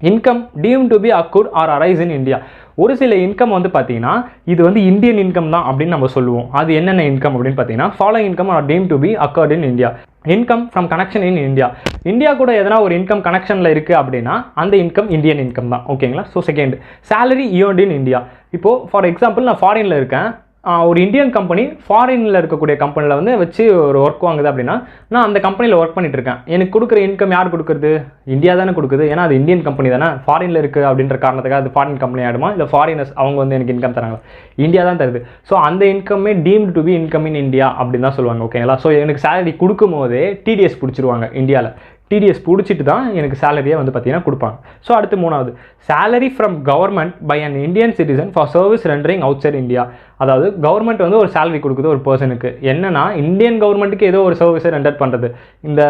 income deemed to be accrued or arise in India. ஒரு சில இன்கம் வந்து பார்த்தீங்கன்னா இது வந்து இந்தியன் இன்கம் தான் அப்படின்னு நம்ம சொல்லுவோம். அது என்னென்ன இன்கம் அப்படின்னு பார்த்தீங்கன்னா following income are deemed to be accrued in India. Income from connection in India. India கூட எதனா ஒரு இன்கம் கனெக்ஷனில் இருக்குது அப்படின்னா அந்த இன்கம் இந்தியன் இன்கம் தான். ஓகேங்களா? So second salary earned in India. இப்போது ஃபார் எக்ஸாம்பிள் நான் ஃபாரினில் இருக்கேன், ஒரு இந்தியன் கம்பெனி ஃபாரினில் இருக்கக்கூடிய கம்பெனியில் வந்து வச்சு ஒரு ஒர்க் வாங்குது அப்படின்னா நான் அந்த கம்பெனியில் ஒர்க் பண்ணிட்டு இருக்கேன். எனக்கு கொடுக்குற இன்கம் யார் கொடுக்குறது? இந்தியா தானே கொடுக்குது. ஏன்னா அது இந்தியன் கம்பெனி தானே. ஃபாரினில் இருக்குது அப்படின்ற காரணத்துக்காக அது ஃபாரின் கம்பெனி ஆகிடுமா, இல்லை ஃபாரினர்ஸ் அவங்க வந்து எனக்கு இன்கம் தராங்க? இந்தியா தான் தருது. ஸோ அந்த இன்கம்மே deemed to be income in India அப்படின்னு தான் சொல்லுவாங்க. ஓகேங்களா? ஸோ எனக்கு சேலரி கொடுக்கும் போதே டிடிஎஸ் பிடிச்சிருவாங்க இந்தியாவில். டிடிஎஸ் பிடிச்சிட்டு தான் எனக்கு சேலரியை வந்து பார்த்தீங்கன்னா கொடுப்பாங்க. ஸோ அடுத்து மூணாவது, salary from government by an Indian citizen for service rendering outside India. அதாவது கவர்மெண்ட் வந்து ஒரு சேலரி கொடுக்குது ஒரு பர்சனுக்கு. என்னன்னா இந்தியன் கவர்மெண்ட்டுக்கு ஏதோ ஒரு சர்வீஸை ரெண்டர் பண்ணுறது. இந்த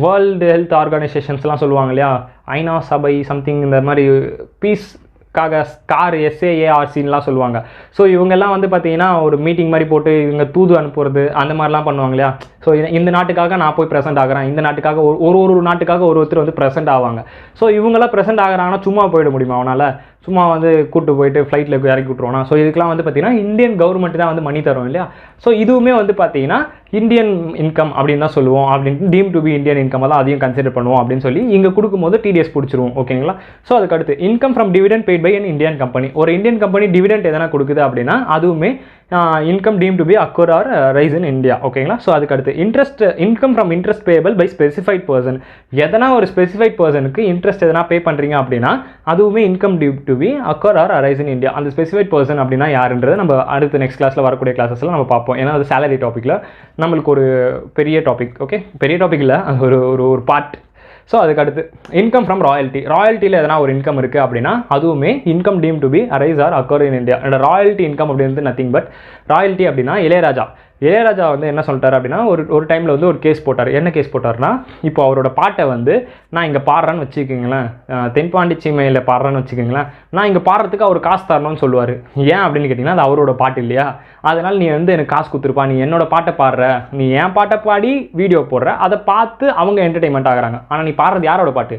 வேர்ல்டு ஹெல்த் ஆர்கனைசேஷன்ஸ்லாம் சொல்லுவாங்க இல்லையா, ஐநா சபை சம்திங், இந்த மாதிரி பீஸ் கார் SAARCலாம் சொல்லுவாங்க. ஸோ இவங்கெல்லாம் வந்து பார்த்தீங்கன்னா ஒரு மீட்டிங் மாதிரி போட்டு இவங்க தூது அனுப்புறது அந்த மாதிரிலாம் பண்ணுவாங்க இல்லையா. ஸோ இந்த நாட்டுக்காக நான் போய் ப்ரெசென்ட் ஆகிறேன், இந்த நாட்டுக்காக ஒரு நாட்டுக்காக ஒருத்தர் வந்து ப்ரெசென்ட் ஆவாங்க. ஸோ இவங்கெல்லாம் ப்ரெசென்ட் ஆகிறாங்கன்னா சும்மா போயிட முடியுமா அவனால்? சும்மா வந்து கூட்டு போயிட்டு ஃப்ளைட்டில் இறக்கி விட்ருவோம்னா? ஸோ இதுக்கெலாம் வந்து பார்த்தீங்கன்னா இந்தியன் கவர்மெண்ட் தான் வந்து மணி தரும் இல்லையா. ஸோ இதுவுமே வந்து பார்த்தீங்கன்னா இந்தியன் இன்கம் அப்படின்னு தான் சொல்லுவோம். அப்படின்ட்டு deem to be Indian income தான் அதையும் கன்சிடர் பண்ணுவோம் அப்படின்னு சொல்லி இங்கே கொடுக்கும்போது டிடிஎஸ் பிடிச்சிருவோம். ஓகேங்களா? ஸோ அதுக்கடுத்து income from dividend paid by an Indian company. ஒரு இந்தியன் கம்பெனி டிவிடெண்ட் எதனா கொடுக்குது அப்படின்னா அதுவுமே income deem to be accrue or rise in India. ஓகேங்களா? ஸோ அதுக்கடுத்து income from interest payable by specified person. எதனா ஒரு ஸ்பெசிஃபைட் பர்சனுக்கு இன்ட்ரெஸ்ட் எதனா பே பண்ணுறீங்க அப்படின்னா அதுவுமே income due to be accrue or rise in India. அந்த ஸ்பெசிஃபைட் பர்சன் அப்படின்னா யாருன்றது நம்ம அடுத்த நெக்ஸ்ட் கிளாஸில் வரக்கூடிய கிளாஸஸில் நம்ம பார்ப்போம். ஏன்னா அது சேலரி டாப்பிக்கில் நம்மளுக்கு ஒரு பெரிய டாபிக். ஓகே, பெரிய டாபிக் இல்லை, அது ஒரு பார்ட். ஸோ அதுக்கடுத்து இன்கம் ஃப்ரம் ராயல்ட்டி. ராயல்ட்டியில் எதனா ஒரு இன்கம் இருக்குது அப்படின்னா அதுவுமே income deem to be arise or accrue in India. Royalty income அப்படின்றது நத்திங் பட் ராயல்ட்டி அப்படின்னா இளையராஜா வந்து என்ன சொல்லிட்டார் அப்படின்னா ஒரு டைமில் வந்து ஒரு கேஸ் போட்டார். என்ன கேஸ் போட்டார்னா, இப்போ அவரோட பாட்டை வந்து நான் இங்கே பாடுறேன்னு வச்சுக்கோங்களேன், தென்பாண்டி சீமையில் பாடுறேன்னு வச்சுக்கோங்களேன், நான் இங்கே பாடுறதுக்கு அவர் காசு தரணும்னு சொல்லுவார். ஏன் அப்படின்னு கேட்டிங்கன்னா அது அவரோட பாட்டு இல்லையா. அதனால் நீ வந்து எனக்கு காசு கொடுத்துருப்பா, நீ என்னோட பாட்டை பாடுற, நீ என் பாட்டை பாடி வீடியோ போடுற, அதை பார்த்து அவங்க என்டர்டெயின்மெண்ட் ஆகுறாங்க. ஆனால் நீ பாடுறது யாரோட பாட்டு?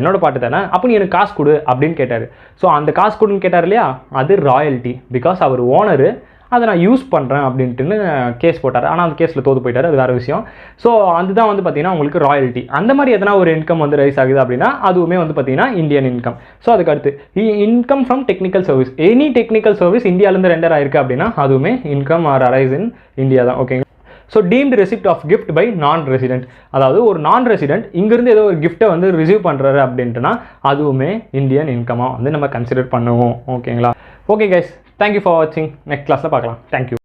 என்னோட பாட்டு தானே. அப்போ நீ எனக்கு காசு கொடு அப்படின்னு கேட்டார். ஸோ அந்த காசு கொடுன்னு கேட்டார் இல்லையா, அது ராயல்ட்டி. பிகாஸ் அவர் ஓனரு, அதை நான் யூஸ் பண்ணுறேன் அப்படின்ட்டுன்னு கேஸ் போட்டார். ஆனால் அந்த கேஸில் தோற்று போயிட்டார், அது வேறு விஷயம். ஸோ அதுதான் வந்து பார்த்தீங்கன்னா உங்களுக்கு ராயல்ட்டி. அந்த மாதிரி எதனா ஒரு இன்கம் வந்து ரைஸ் ஆகுது அப்படின்னா அதுவுமே வந்து பார்த்தீங்கன்னா இந்தியன் இன்கம். ஸோ அதுக்கடுத்து income from technical service. Any technical service இந்தியாவிலேருந்து ரெண்டர் ஆயிருக்கு அப்படின்னா அதுவுமே income or arise in India தான். ஓகேங்க. So deemed receipt of gift by non resident. அதாவது ஒரு நான் ரெசிடென்ட் இங்கேருந்து ஏதோ ஒரு கிஃப்ட்டை வந்து ரிசீவ் பண்ணுறாரு அப்படின்ட்டுனா அதுவுமே இந்தியன் இன்கமாக வந்து நம்ம கன்சிடர் பண்ணுவோம். ஓகேங்களா? ஓகே கைஸ், தேங்க்யூ ஃபார் வாட்சிங். நெக்ஸ்ட் கிளாஸில் பார்க்கலாம். தேங்க்யூ.